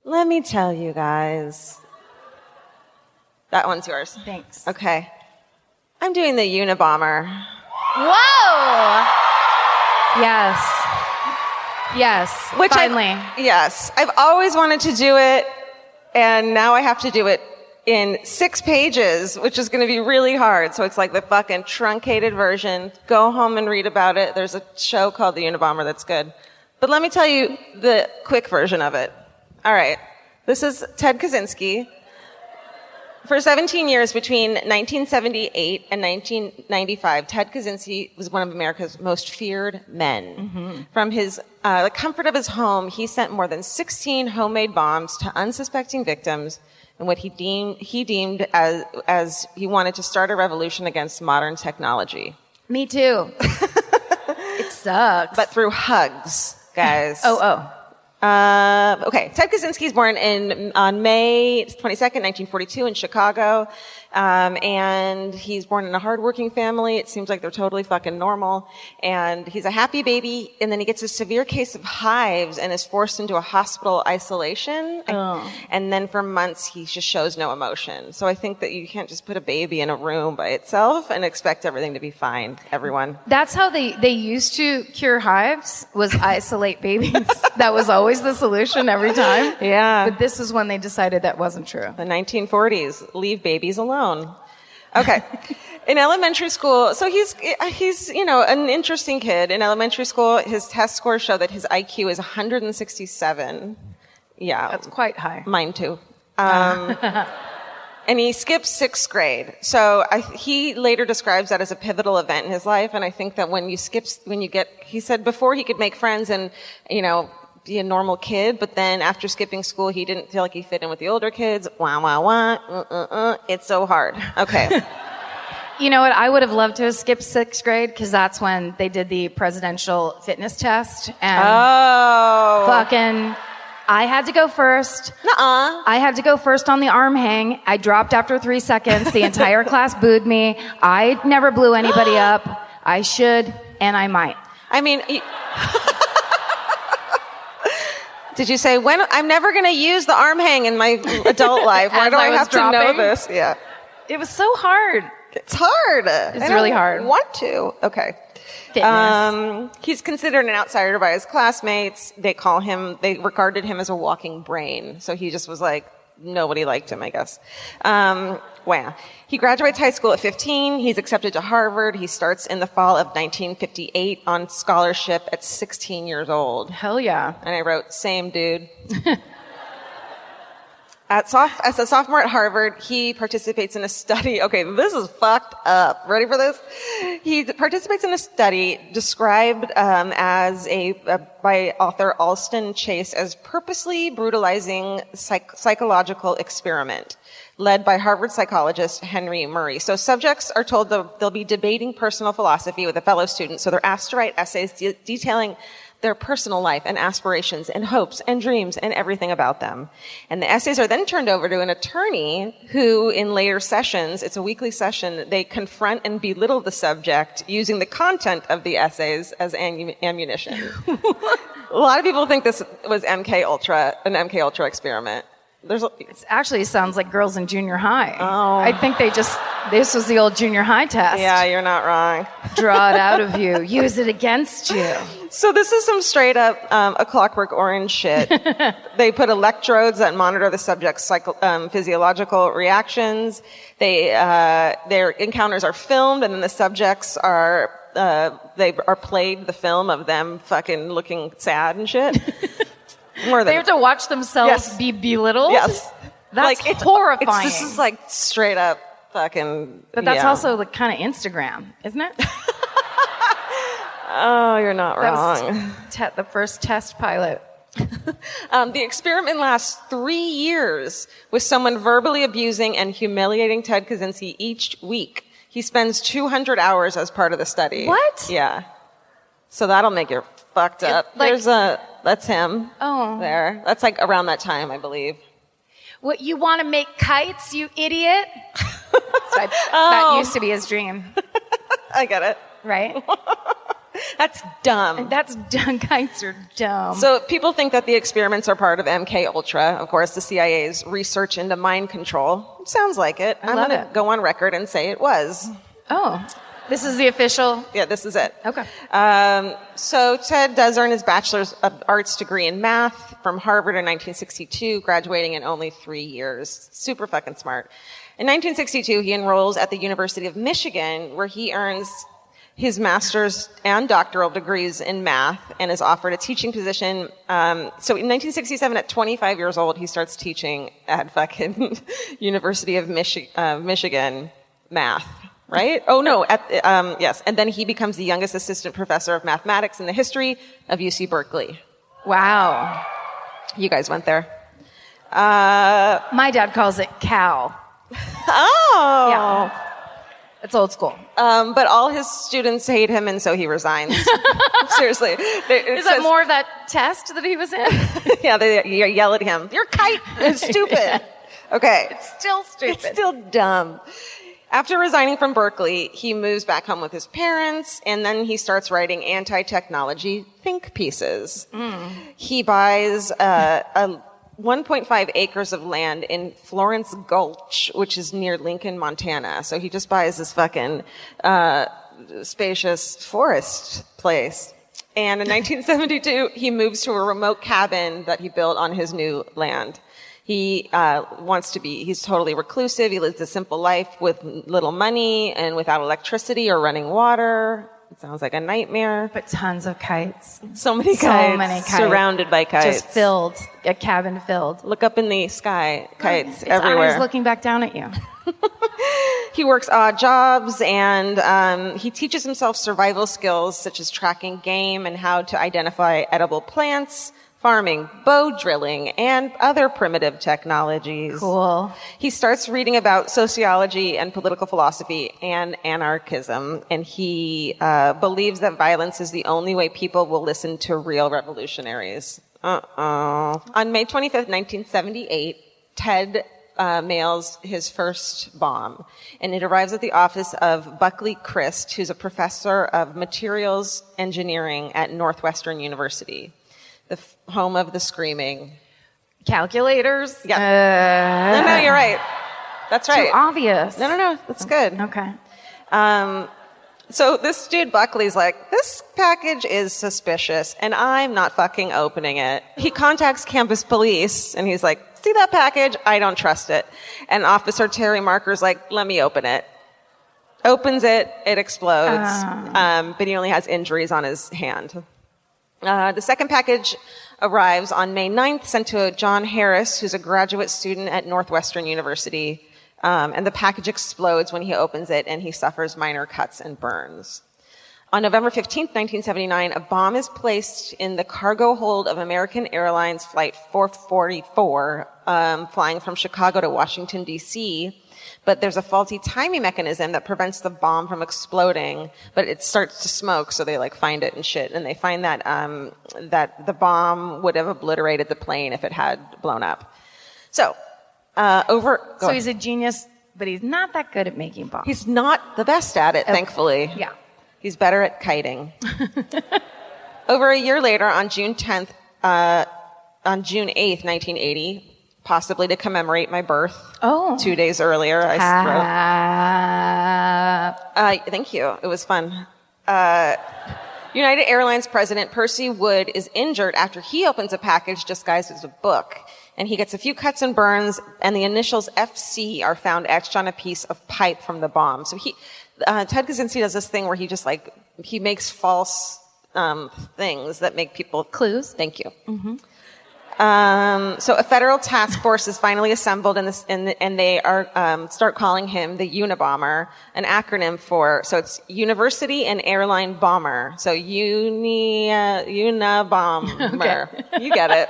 Speaker 5: Let me tell you guys. That one's yours.
Speaker 4: Thanks.
Speaker 5: Okay. I'm doing the Unabomber.
Speaker 4: Whoa! Yes. Yes.
Speaker 5: Which
Speaker 4: finally.
Speaker 5: Yes. I've always wanted to do it. And now I have to do it in 6 pages, which is going to be really hard. So it's like the fucking truncated version. Go home and read about it. There's a show called The Unabomber that's good. But let me tell you the quick version of it. All right. This is Ted Kaczynski. For 17 years, between 1978 and 1995, Ted Kaczynski was one of America's most feared men. Mm-hmm. From the comfort of his home, he sent more than 16 homemade bombs to unsuspecting victims in what he deemed as he wanted to start a revolution against modern technology.
Speaker 4: Me too. It sucks.
Speaker 5: But through hugs, guys. Okay. Ted Kaczynski is born on May 22nd, 1942 in Chicago. And he's born in a hardworking family. It seems like they're totally fucking normal. And he's a happy baby. And then he gets a severe case of hives and is forced into a hospital isolation. Oh. And then for months, he just shows no emotion. So I think that you can't just put a baby in a room by itself and expect everything to be fine, everyone.
Speaker 4: That's how they used to cure hives, was isolate babies. That was always the solution every time.
Speaker 5: Yeah.
Speaker 4: But this is when they decided that wasn't true.
Speaker 5: The 1940s, leave babies alone. Okay. In elementary school, so he's, an interesting kid. In elementary school, his test scores show that his IQ is 167. Yeah.
Speaker 4: That's quite high.
Speaker 5: Mine too. And he skips 6th grade. So he later describes that as a pivotal event in his life. And I think that he said before he could make friends and, be a normal kid, but then after skipping school, he didn't feel like he fit in with the older kids. It's so hard. Okay.
Speaker 4: You know what? I would have loved to have skipped 6th grade because that's when they did the presidential fitness test. And I had to go first. I had to go first on the arm hang. I dropped after 3 seconds. The entire class booed me. I never blew anybody up. I should, and I might.
Speaker 5: I mean... Did you say, I'm never going to use the arm hang in my adult life? Why do I have to know this? Yeah.
Speaker 4: It was so hard.
Speaker 5: It's hard.
Speaker 4: It's really hard.
Speaker 5: I want to. Okay.
Speaker 4: Fitness.
Speaker 5: He's considered an outsider by his classmates. They regarded him as a walking brain. So he just was like, nobody liked him, I guess. Wow. He graduates high school at 15. He's accepted to Harvard. He starts in the fall of 1958 on scholarship at 16 years old.
Speaker 4: Hell yeah.
Speaker 5: And I wrote, same dude. As a sophomore at Harvard, he participates in a study. Okay, this is fucked up. Ready for this? He participates in a study described by author Alston Chase as purposely brutalizing psychological experiment led by Harvard psychologist Henry Murray. So subjects are told they'll be debating personal philosophy with a fellow student. So they're asked to write essays detailing their personal life and aspirations and hopes and dreams and everything about them. And the essays are then turned over to an attorney who, in later sessions, it's a weekly session, they confront and belittle the subject using the content of the essays as ammunition. A lot of people think this was an MK Ultra experiment.
Speaker 4: It actually sounds like girls in junior high.
Speaker 5: Oh.
Speaker 4: I think this was the old junior high test.
Speaker 5: Yeah, you're not wrong.
Speaker 4: Draw it out of you. Use it against you.
Speaker 5: So this is some straight up A Clockwork Orange shit. They put electrodes that monitor the subject's physiological reactions. Their encounters are filmed, and then the subjects are played the film of them fucking looking sad and shit.
Speaker 4: They have to watch themselves be belittled?
Speaker 5: Yes.
Speaker 4: That's horrifying.
Speaker 5: This is like straight up fucking...
Speaker 4: But that's also like kind of Instagram, isn't it?
Speaker 5: Oh, you're not wrong.
Speaker 4: That was the first test pilot.
Speaker 5: The experiment lasts 3 years with someone verbally abusing and humiliating Ted Kaczynski each week. He spends 200 hours as part of the study.
Speaker 4: What?
Speaker 5: Yeah. So that'll make you fucked up. That's him.
Speaker 4: Oh.
Speaker 5: There. That's like around that time, I believe.
Speaker 4: What, you want to make kites, you idiot? That used to be his dream.
Speaker 5: I get it.
Speaker 4: Right?
Speaker 5: That's dumb.
Speaker 4: That's dumb. Kites are dumb.
Speaker 5: So people think that the experiments are part of MK Ultra. Of course, the CIA's research into mind control. Sounds like it. I'm going to go on record and say it was.
Speaker 4: Oh. This is the official?
Speaker 5: Yeah, this is it.
Speaker 4: Okay.
Speaker 5: So Ted does earn his Bachelor's of Arts degree in math from Harvard in 1962, graduating in only 3 years. Super fucking smart. In 1962, he enrolls at the University of Michigan, where he earns his master's and doctoral degrees in math and is offered a teaching position. So in 1967, at 25 years old, he starts teaching at fucking University of Michigan math, right? Oh, no, yes. And then he becomes the youngest assistant professor of mathematics in the history of UC Berkeley.
Speaker 4: Wow.
Speaker 5: You guys went there.
Speaker 4: My dad calls it cow.
Speaker 5: Oh.
Speaker 4: Yeah. It's old school.
Speaker 5: But all his students hate him, and so he resigns. Seriously.
Speaker 4: Is that more of that test that he was in?
Speaker 5: Yeah, they yell at him. Your kite is stupid. Okay.
Speaker 4: It's still stupid.
Speaker 5: It's still dumb. After resigning from Berkeley, he moves back home with his parents, and then he starts writing anti-technology think pieces. He buys a 1.5 acres of land in Florence Gulch, which is near Lincoln, Montana. So he just buys this fucking spacious forest place. And in 1972, he moves to a remote cabin that he built on his new land. He he's totally reclusive. He lives a simple life with little money and without electricity or running water. It sounds like a nightmare.
Speaker 4: But tons of kites.
Speaker 5: So many kites.
Speaker 4: So many kites.
Speaker 5: Surrounded by kites.
Speaker 4: Just filled. A cabin filled.
Speaker 5: Look up in the sky. Kites
Speaker 4: It's
Speaker 5: everywhere.
Speaker 4: eyes looking back down at you.
Speaker 5: He works odd jobs, and he teaches himself survival skills such as tracking game and how to identify edible plants, farming, bow drilling, and other primitive technologies.
Speaker 4: Cool.
Speaker 5: He starts reading about sociology and political philosophy and anarchism, and he believes that violence is the only way people will listen to real revolutionaries. On May 25th, 1978, Ted mails his first bomb, and it arrives at the office of Buckley Christ, who's a professor of materials engineering at Northwestern University, the home of the screaming.
Speaker 4: Calculators?
Speaker 5: Yeah. No, you're right. That's right.
Speaker 4: Too obvious.
Speaker 5: No, that's good.
Speaker 4: Okay.
Speaker 5: So this dude Buckley's like, this package is suspicious, and I'm not fucking opening it. He contacts campus police, and he's like, see that package? I don't trust it. And Officer Terry Marker's like, let me open it. Opens it, it explodes, but he only has injuries on his hand. The second package arrives on May 9th, sent to John Harris, who's a graduate student at Northwestern University. And the package explodes when he opens it, and he suffers minor cuts and burns. On November 15th, 1979, a bomb is placed in the cargo hold of American Airlines Flight 444, flying from Chicago to Washington, D.C., but there's a faulty timing mechanism that prevents the bomb from exploding, but it starts to smoke, so they find it and shit, and they find that that the bomb would have obliterated the plane if it had blown up. So
Speaker 4: He's a genius, but he's not that good at making bombs.
Speaker 5: He's not the best at it, thankfully.
Speaker 4: Yeah.
Speaker 5: He's better at kiting. Over a year later, on June 8th, 1980, possibly to commemorate my birth. 2 days earlier, I wrote. Thank you. It was fun. United Airlines President Percy Wood is injured after he opens a package disguised as a book. And he gets a few cuts and burns, and the initials FC are found etched on a piece of pipe from the bomb. So Ted Kaczynski does this thing where he just he makes false things that make people...
Speaker 4: Clues?
Speaker 5: Thank you. Mm-hmm. So a federal task force is finally assembled, and they are start calling him the Unabomber, an acronym for, so it's University and Airline Bomber. So Unabomber. Okay. You get it.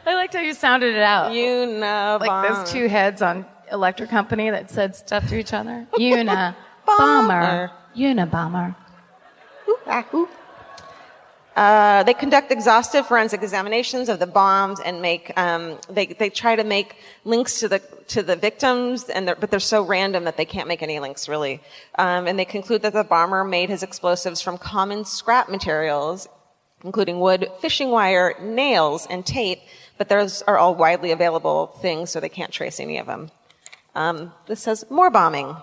Speaker 4: I liked how you sounded it out.
Speaker 5: Unabomber.
Speaker 4: Like those two heads on Electric Company that said stuff to each other. Unabomber. Unabomber.
Speaker 5: They conduct exhaustive forensic examinations of the bombs and make they try to make links to the victims, but they're so random that they can't make any links really. And they conclude that the bomber made his explosives from common scrap materials, including wood, fishing wire, nails, and tape. But those are all widely available things, so they can't trace any of them. This says more bombing.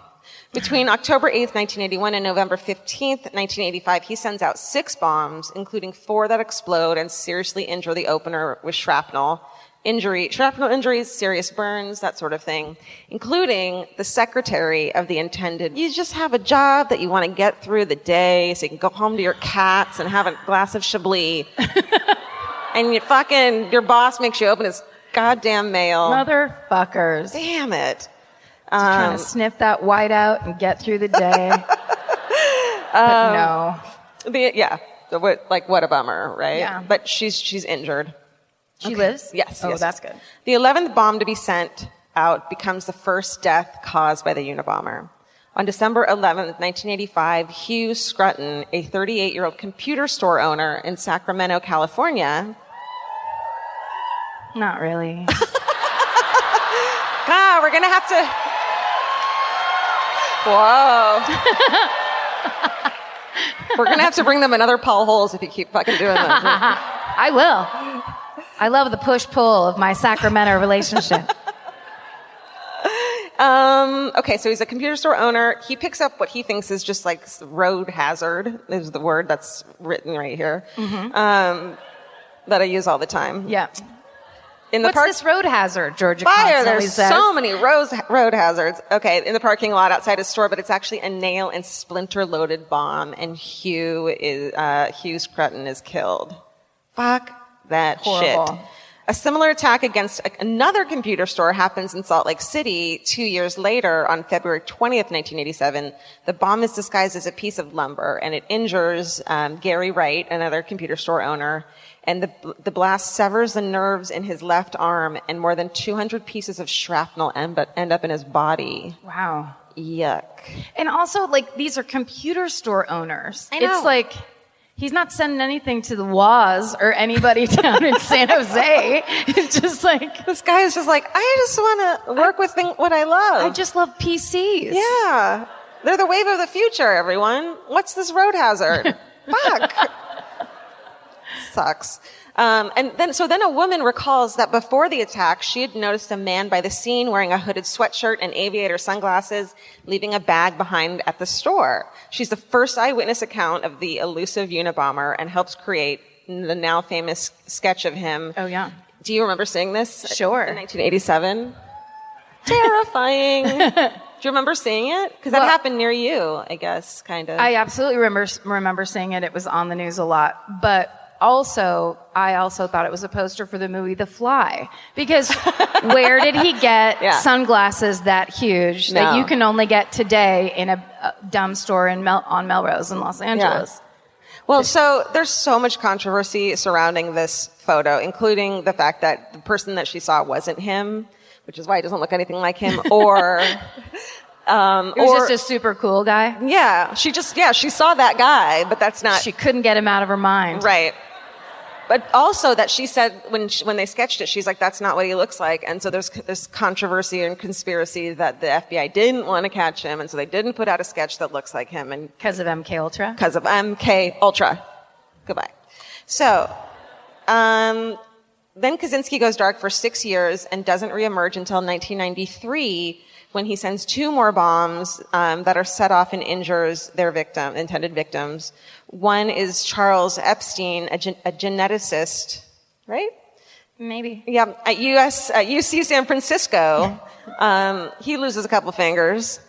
Speaker 5: Between October 8th, 1981 and November 15th, 1985, he sends out 6 bombs, including 4 that explode and seriously injure the opener with shrapnel injuries, serious burns, that sort of thing, including the secretary of the intended. You just have a job that you want to get through the day so you can go home to your cats and have a glass of Chablis. And your boss makes you open his goddamn mail.
Speaker 4: Motherfuckers.
Speaker 5: Damn it.
Speaker 4: Just trying to sniff that white out and get through the day. But no.
Speaker 5: What a bummer, right?
Speaker 4: Yeah.
Speaker 5: But she's injured.
Speaker 4: She lives?
Speaker 5: Yes.
Speaker 4: Oh,
Speaker 5: yes.
Speaker 4: that's good.
Speaker 5: The 11th bomb to be sent out becomes the first death caused by the Unabomber. On December 11th, 1985, Hugh Scruton, a 38-year-old computer store owner in Sacramento, California.
Speaker 4: Not really.
Speaker 5: God, we're going to have to... Whoa. We're going to have to bring them another Paul Holes if you keep fucking doing this.
Speaker 4: I will. I love the push-pull of my Sacramento relationship.
Speaker 5: Okay, so he's a computer store owner. He picks up what he thinks is just like road hazard, is the word that's written right here, that I use all the time.
Speaker 4: Yeah.
Speaker 5: What's
Speaker 4: this road hazard, Georgia
Speaker 5: Fire,
Speaker 4: constantly
Speaker 5: there's
Speaker 4: says?
Speaker 5: so many road hazards. Okay, in the parking lot outside his store, but it's actually a nail and splinter loaded bomb, and Hugh Scruton is killed. Fuck that
Speaker 4: Horrible.
Speaker 5: shit. A similar attack against another computer store happens in Salt Lake City 2 years later on February 20th, 1987. The bomb is disguised as a piece of lumber, and it injures Gary Wright, another computer store owner. And the blast severs the nerves in his left arm, and more than 200 pieces of shrapnel end up in his body.
Speaker 4: Wow.
Speaker 5: Yuck.
Speaker 4: And also, these are computer store owners.
Speaker 5: I know.
Speaker 4: It's like, he's not sending anything to the Waz or anybody down in San Jose. It's just like...
Speaker 5: This guy is just like, I just want to work with what I love.
Speaker 4: I just love PCs.
Speaker 5: Yeah. They're the wave of the future, everyone. What's this road hazard? Fuck. Sucks. And then a woman recalls that before the attack, she had noticed a man by the scene wearing a hooded sweatshirt and aviator sunglasses, leaving a bag behind at the store. She's the first eyewitness account of the elusive Unabomber and helps create the now famous sketch of him.
Speaker 4: Oh, yeah.
Speaker 5: Do you remember seeing this?
Speaker 4: Sure.
Speaker 5: In 1987? Terrifying. Do you remember seeing it? Because that happened near you, I guess, kind of.
Speaker 4: I absolutely remember seeing it. It was on the news a lot. But I also thought it was a poster for the movie The Fly. Because where did he get sunglasses that huge that you can only get today in a dumb store on Melrose in Los Angeles?
Speaker 5: Yeah. Well, so there's so much controversy surrounding this photo, including the fact that the person that she saw wasn't him, which is why he doesn't look anything like him, or...
Speaker 4: It was just a super cool guy?
Speaker 5: Yeah. She saw that guy, but that's not...
Speaker 4: She couldn't get him out of her mind.
Speaker 5: Right. But also that she said when they sketched it, she's like, that's not what he looks like. And so there's this controversy and conspiracy that the FBI didn't want to catch him, and so they didn't put out a sketch that looks like him. And
Speaker 4: because of MK Ultra?
Speaker 5: Because of MK Ultra. Goodbye. So, then Kaczynski goes dark for 6 years and doesn't reemerge until 1993, when he sends 2 more bombs that are set off and injures their intended victims. One is Charles Epstein, a geneticist, right?
Speaker 4: Maybe.
Speaker 5: Yeah, at UC San Francisco. He loses a couple fingers.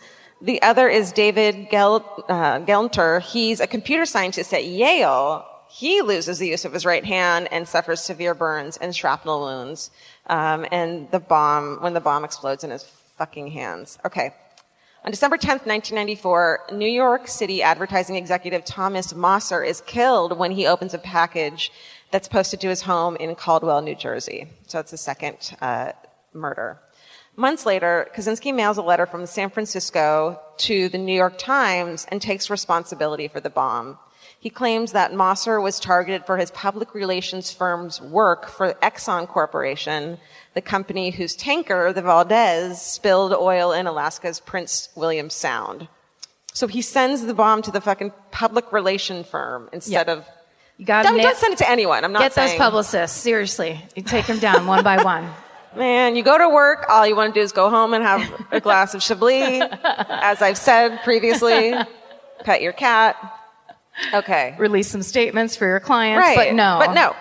Speaker 5: The other is David Gelnter. He's a computer scientist at Yale. He loses the use of his right hand and suffers severe burns and shrapnel wounds. And when the bomb explodes in his fucking hands. Okay. On December 10th, 1994, New York City advertising executive Thomas Mosser is killed when he opens a package that's posted to his home in Caldwell, New Jersey. So it's the second murder. Months later, Kaczynski mails a letter from San Francisco to the New York Times and takes responsibility for the bomb. He claims that Mosser was targeted for his public relations firm's work for Exxon Corporation, the company whose tanker, the Valdez, spilled oil in Alaska's Prince William Sound. So he sends the bomb to the fucking public relation firm instead of...
Speaker 4: You gotta
Speaker 5: don't send it to anyone. I'm not saying...
Speaker 4: Get those publicists. Seriously. You take them down one by one.
Speaker 5: Man, you go to work, all you want to do is go home and have a glass of Chablis, as I've said previously. Pet your cat. Okay.
Speaker 4: Release some statements for your clients,
Speaker 5: Right.
Speaker 4: but no.
Speaker 5: But no.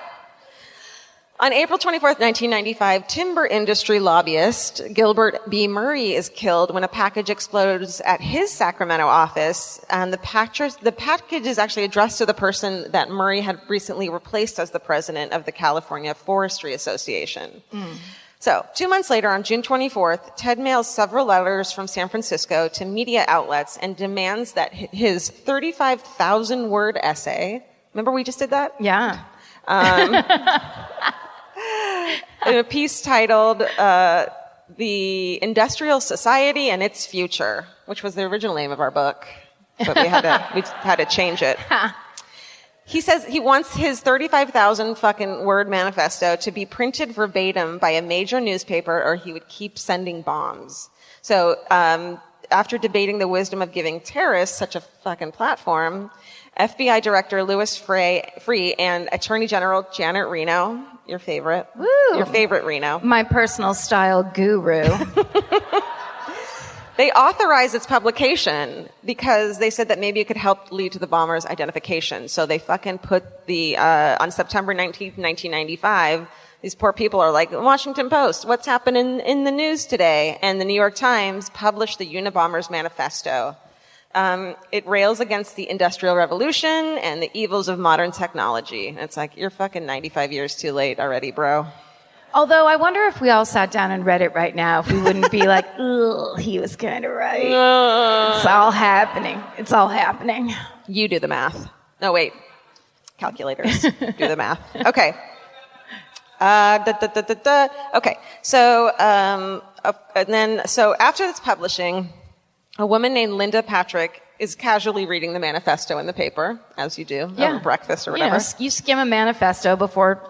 Speaker 5: On April 24th, 1995, timber industry lobbyist Gilbert B. Murray is killed when a package explodes at his Sacramento office. And the package is actually addressed to the person that Murray had recently replaced as the president of the California Forestry Association. So 2 months later, on June 24th, Ted mails several letters from San Francisco to media outlets and demands that his 35,000-word essay, remember we just did that?
Speaker 4: Yeah.
Speaker 5: In a piece titled The Industrial Society and Its Future, which was the original name of our book, but we had to change it. He says he wants his 35,000 fucking word manifesto to be printed verbatim by a major newspaper or he would keep sending bombs. So, after debating the wisdom of giving terrorists such a fucking platform, FBI Director Louis Freeh and Attorney General Janet Reno, your favorite.
Speaker 4: Woo.
Speaker 5: Your favorite Reno.
Speaker 4: My personal style guru.
Speaker 5: They authorized its publication because they said that maybe it could help lead to the bomber's identification. So they fucking put on September 19th, 1995, these poor people are like, Washington Post, what's happening in the news today? And the New York Times published the Unabomber's Manifesto. It rails against the Industrial Revolution and the evils of modern technology. And it's like, you're fucking 95 years too late already, bro.
Speaker 4: Although I wonder if we all sat down and read it right now, if we wouldn't be like, ugh, he was kind of right. It's all happening. It's all happening.
Speaker 5: You do the math. No, wait. Calculators. Do the math. Okay. Okay. So, so after this publishing, a woman named Linda Patrick is casually reading the manifesto in the paper, as you do, over breakfast or whatever.
Speaker 4: You skim a manifesto before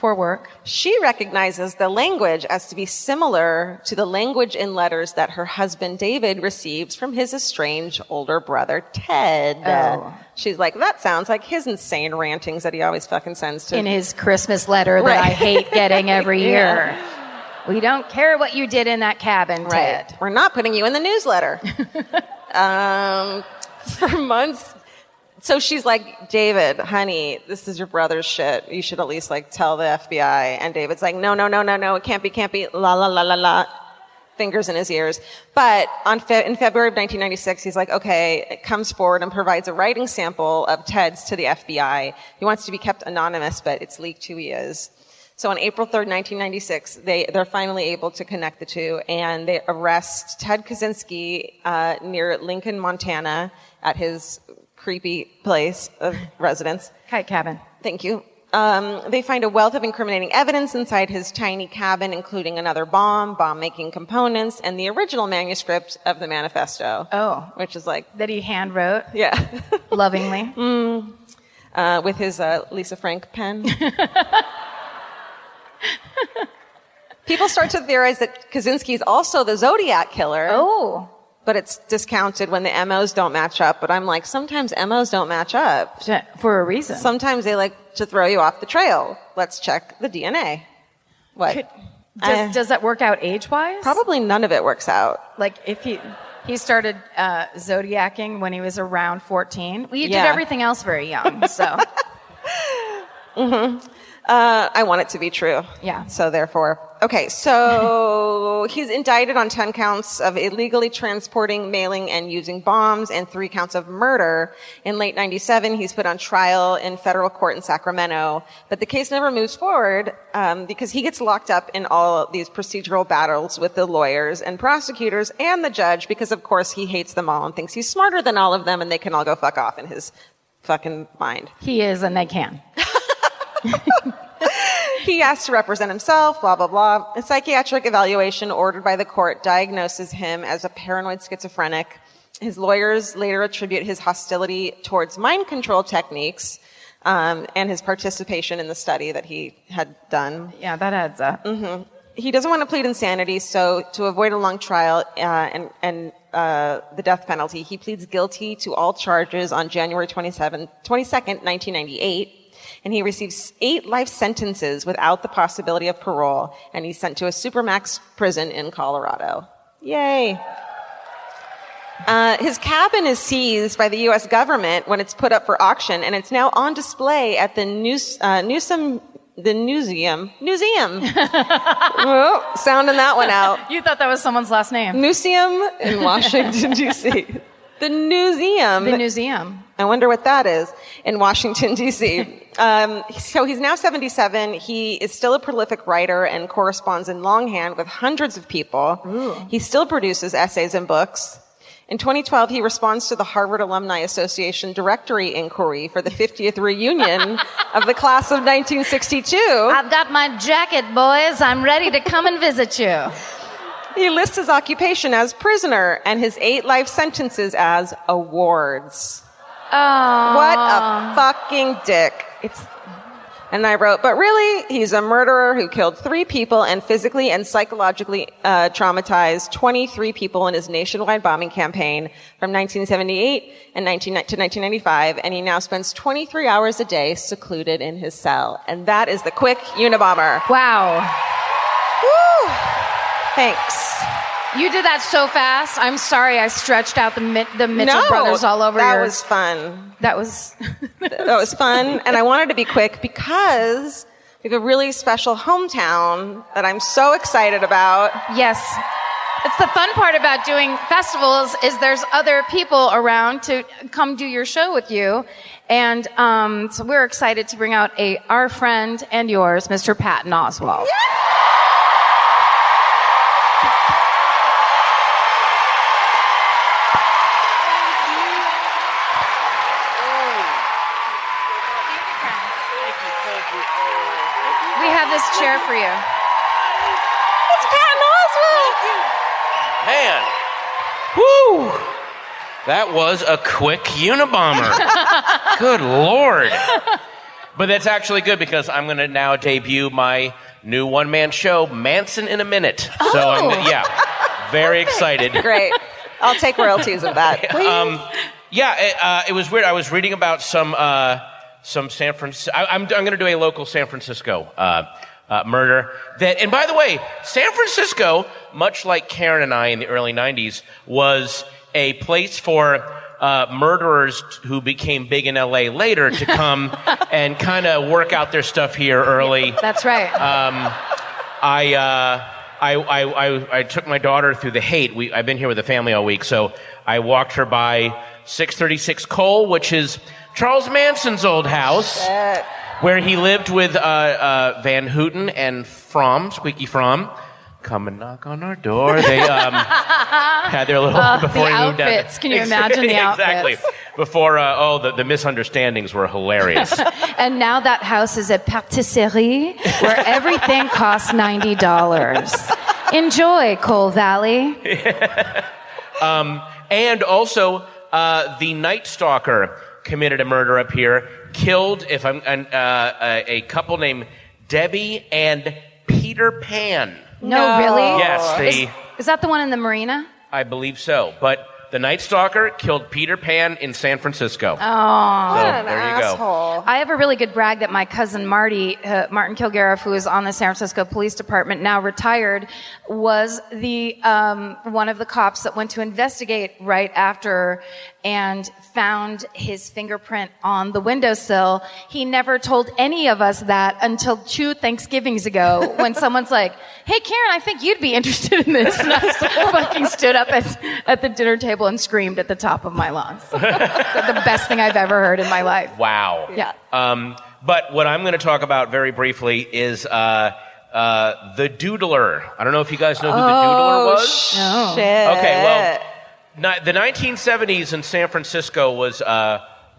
Speaker 4: work.
Speaker 5: She recognizes the language as to be similar to the language in letters that her husband David receives from his estranged older brother Ted.
Speaker 4: Oh.
Speaker 5: She's like, that sounds like his insane rantings that he always fucking sends to...
Speaker 4: In his Christmas letter that I hate getting every year. We don't care what you did in that cabin, Ted.
Speaker 5: We're not putting you in the newsletter. For months. So she's like, David, honey, this is your brother's shit. You should at least like tell the FBI. And David's like, no, it can't be, la la la la la. Fingers in his ears. But in February of 1996, he's like, okay, comes forward and provides a writing sample of Ted's to the FBI. He wants to be kept anonymous, but it's leaked who he is. So on April 3rd, 1996, they're finally able to connect the two, and they arrest Ted Kaczynski near Lincoln, Montana, at his creepy place of residence.
Speaker 4: Kite cabin.
Speaker 5: Thank you. They find a wealth of incriminating evidence inside his tiny cabin, including another bomb-making components, and the original manuscript of the manifesto.
Speaker 4: Oh.
Speaker 5: Which is like...
Speaker 4: That he hand wrote?
Speaker 5: Yeah.
Speaker 4: Lovingly.
Speaker 5: With his Lisa Frank pen. People start to theorize that Kaczynski is also the Zodiac killer.
Speaker 4: Oh.
Speaker 5: But it's discounted when the MOs don't match up. But I'm like, sometimes MOs don't match up.
Speaker 4: For a reason.
Speaker 5: Sometimes they like to throw you off the trail. Let's check the DNA. What?
Speaker 4: Does that work out age-wise?
Speaker 5: Probably none of it works out.
Speaker 4: Like if he started Zodiacing when he was around 14. Well, you did everything else very young, so.
Speaker 5: Mm-hmm. I want it to be true.
Speaker 4: Yeah.
Speaker 5: So therefore, okay, so he's indicted on 10 counts of illegally transporting, mailing, and using bombs, and 3 counts of murder. In late 97, he's put on trial in federal court in Sacramento, but the case never moves forward, because he gets locked up in all these procedural battles with the lawyers and prosecutors and the judge, because of course he hates them all and thinks he's smarter than all of them and they can all go fuck off in his fucking mind.
Speaker 4: He is, and they can.
Speaker 5: He asks to represent himself, blah, blah, blah. A psychiatric evaluation ordered by the court diagnoses him as a paranoid schizophrenic. His lawyers later attribute his hostility towards mind control techniques and his participation in the study that he had done.
Speaker 4: Yeah, that adds up.
Speaker 5: Mm-hmm. He doesn't want to plead insanity, so to avoid a long trial and the death penalty, he pleads guilty to all charges on January 22nd, 1998. And he receives 8 life sentences without the possibility of parole, and he's sent to a supermax prison in Colorado. Yay. His cabin is seized by the U.S. government when it's put up for auction, and it's now on display at the Newseum. Whoa, sounding that one out.
Speaker 4: You thought that was someone's last name.
Speaker 5: Newseum in Washington, D.C. The Newseum.
Speaker 4: The museum.
Speaker 5: I wonder what that is in Washington, D.C. So he's now 77. He is still a prolific writer and corresponds in longhand with hundreds of people.
Speaker 4: Ooh.
Speaker 5: He still produces essays and books. In 2012, he responds to the Harvard Alumni Association directory inquiry for the 50th reunion of the class of 1962.
Speaker 4: I've got my jacket, boys. I'm ready to come and visit you.
Speaker 5: He lists his occupation as prisoner and his 8 life sentences as awards.
Speaker 4: Oh.
Speaker 5: What a fucking dick. And I wrote, but really, he's a murderer who killed 3 people and physically and psychologically traumatized 23 people in his nationwide bombing campaign from 1978 to 1995, and he now spends 23 hours a day secluded in his cell. And that is the quick Unabomber.
Speaker 4: Wow.
Speaker 5: Woo! Thanks.
Speaker 4: You did that so fast. I'm sorry I stretched out the Mitchell brothers all over
Speaker 5: that
Speaker 4: yours.
Speaker 5: was fun.
Speaker 4: That was
Speaker 5: That was fun, and I wanted to be quick because we have a really special hometown that I'm so excited about.
Speaker 4: Yes. It's the fun part about doing festivals is there's other people around to come do your show with you. And so we're excited to bring out our friend and yours, Mr. Patton Oswalt. We have this chair for you.
Speaker 5: It's Patton Oswalt!
Speaker 1: Man. Woo! That was a quick Unabomber. Good Lord. But that's actually good because I'm going to now debut my new one-man show, Manson in a Minute.
Speaker 4: Oh.
Speaker 1: So I'm very excited.
Speaker 5: Great. I'll take royalties of that, please.
Speaker 1: It was weird. I was reading about some San Francisco. I'm going to do a local San Francisco murder. And by the way, San Francisco, much like Karen and I in the early 90s, was a place for murderers who became big in LA later to come and kind of work out their stuff here early.
Speaker 4: That's right.
Speaker 1: I took my daughter through the Haight. I've been here with the family all week, so I walked her by 636 Cole, which is Charles Manson's old house, where he lived with Van Houten and Squeaky Fromm. Come and knock on our door. They had their little before
Speaker 4: the
Speaker 1: he moved
Speaker 4: outfits.
Speaker 1: out.
Speaker 4: Can you imagine the outfits?
Speaker 1: Exactly. Before the misunderstandings were hilarious.
Speaker 4: And now that house is a patisserie where everything costs $90. Enjoy, Cole Valley.
Speaker 1: And also, the Night Stalker committed a murder up here, killed a couple named Debbie and Peter Pan.
Speaker 4: No, really?
Speaker 1: Yes.
Speaker 4: Is that the one in the marina?
Speaker 1: I believe so. But the Night Stalker killed Peter Pan in San Francisco.
Speaker 4: Oh.
Speaker 5: What an
Speaker 1: there you go.
Speaker 5: asshole.
Speaker 4: I have a really good brag that my cousin Martin Kilgariff, who is on the San Francisco Police Department, now retired, was the one of the cops that went to investigate right after and found his fingerprint on the windowsill. He never told any of us that until 2 Thanksgivings ago when someone's like, hey, Karen, I think you'd be interested in this. And I fucking stood up at the dinner table and screamed at the top of my lungs. The best thing I've ever heard in my life.
Speaker 1: Wow.
Speaker 4: Yeah.
Speaker 1: But what I'm going to talk about very briefly is the Doodler. I don't know if you guys know who the Doodler was.
Speaker 4: No.
Speaker 5: Shit.
Speaker 1: Okay, well, the 1970s in San Francisco was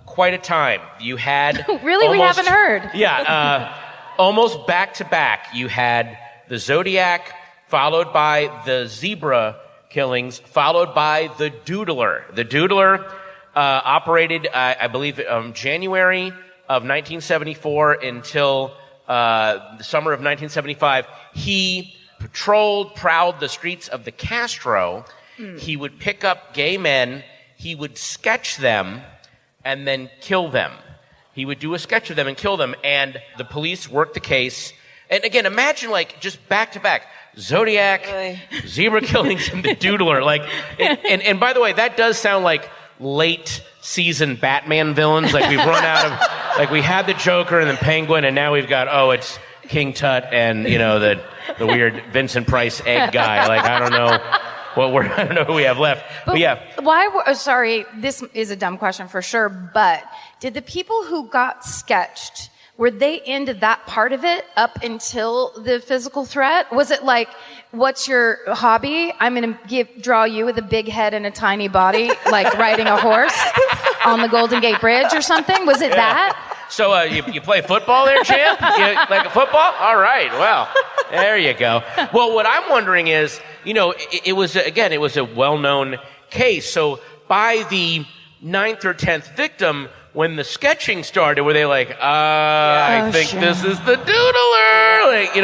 Speaker 1: quite a time. You had
Speaker 4: Really? We haven't heard.
Speaker 1: Yeah, almost back to back. You had the Zodiac, followed by the Zebra killings, followed by the Doodler. The Doodler operated, I believe, January of 1974 until the summer of 1975. He prowled the streets of the Castro. He would pick up gay men, he would sketch them, and then kill them. he would do a sketch of them and kill them. And the police worked the case. And again, imagine like just back to back. Zodiac, zebra killings, and the Doodler. Like, and by the way, that does sound like late season Batman villains. Like we've run out of, like we had the Joker and the Penguin, and now we've got it's King Tut and the weird Vincent Price egg guy. Like I don't know I don't know who we have left. But yeah.
Speaker 4: Sorry, this is a dumb question for sure. But did the people who got sketched, were they into that part of it up until the physical threat? Was it like, what's your hobby? I'm going to draw you with a big head and a tiny body, like riding a horse on the Golden Gate Bridge or something? Was it that?
Speaker 1: So you play football there, champ? You like a football? All right, well, there you go. Well, what I'm wondering is, it was a well-known case. So by the 9th or 10th victim, when the sketching started, were they like, I think this is the Doodler? Like,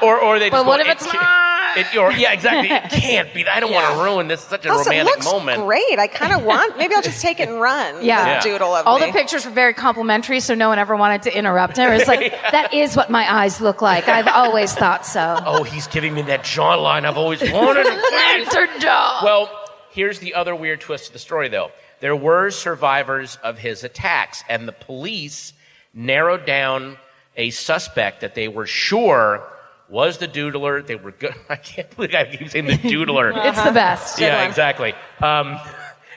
Speaker 1: or they just
Speaker 4: But what if it's not?
Speaker 1: Yeah, exactly. It can't be. I don't want to ruin this. Such a romantic moment.
Speaker 5: Great. I kind of want, maybe I'll just take it and run.
Speaker 4: Yeah.
Speaker 5: Doodle of
Speaker 4: All
Speaker 5: me.
Speaker 4: the pictures were very complimentary, so no one ever wanted to interrupt her. It's like, that is what my eyes look like. I've always thought so.
Speaker 1: Oh, he's giving me that jawline I've always wanted.
Speaker 4: Lantern jaw.
Speaker 1: Well, here's the other weird twist of the story, though. There were survivors of his attacks, and the police narrowed down a suspect that they were sure was the Doodler. They were good. I can't believe I keep saying the Doodler.
Speaker 4: It's the best.
Speaker 1: Yeah, exactly.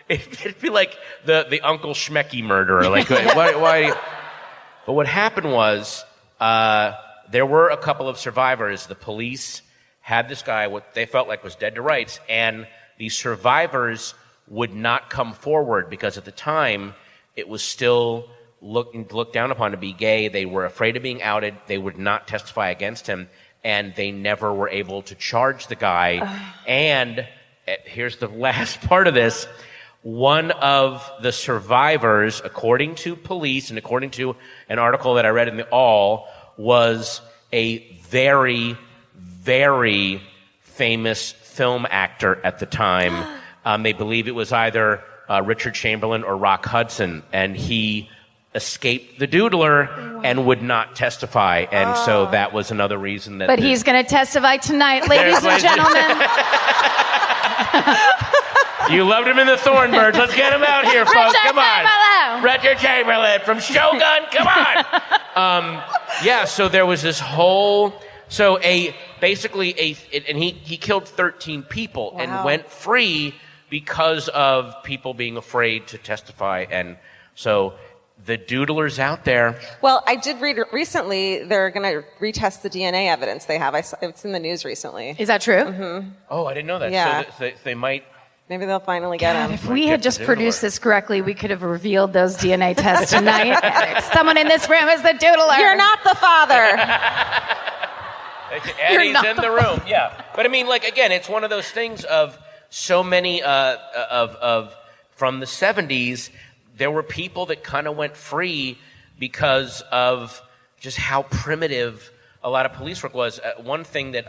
Speaker 1: It'd be like the Uncle Schmecky murderer. Like, why? But what happened was there were a couple of survivors. The police had this guy, what they felt like was dead to rights, and the survivors would not come forward because at the time it was still looked down upon to be gay. They were afraid of being outed. They would not testify against him, and they never were able to charge the guy. And here's the last part of this. One of the survivors, according to police and according to an article that I read in the All, was a very, very famous film actor at the time. They believe it was either Richard Chamberlain or Rock Hudson, and he escaped the Doodler and would not testify, and so that was another reason that...
Speaker 4: But he's going to testify tonight, ladies and gentlemen.
Speaker 1: You loved him in the Thornbirds. Let's get him out here, folks. Come on. Richard Chamberlain from Shogun. Come on. So there was this whole... So and he killed 13 people and went free because of people being afraid to testify. And so the Doodler's out there.
Speaker 5: Well, I did read recently they're going to retest the DNA evidence they have. It's in the news recently.
Speaker 4: Is that true?
Speaker 5: Mm-hmm.
Speaker 1: Oh, I didn't know that.
Speaker 5: Yeah.
Speaker 1: So they might...
Speaker 5: Maybe they'll finally get him.
Speaker 4: If we had just produced this correctly, we could have revealed those DNA tests tonight. Someone in this room is the Doodler.
Speaker 5: You're not the father.
Speaker 1: Eddie's in the room, yeah. But I mean, like, again, it's one of those things of so many of from the 70s, there were people that kind of went free because of just how primitive a lot of police work was. One thing that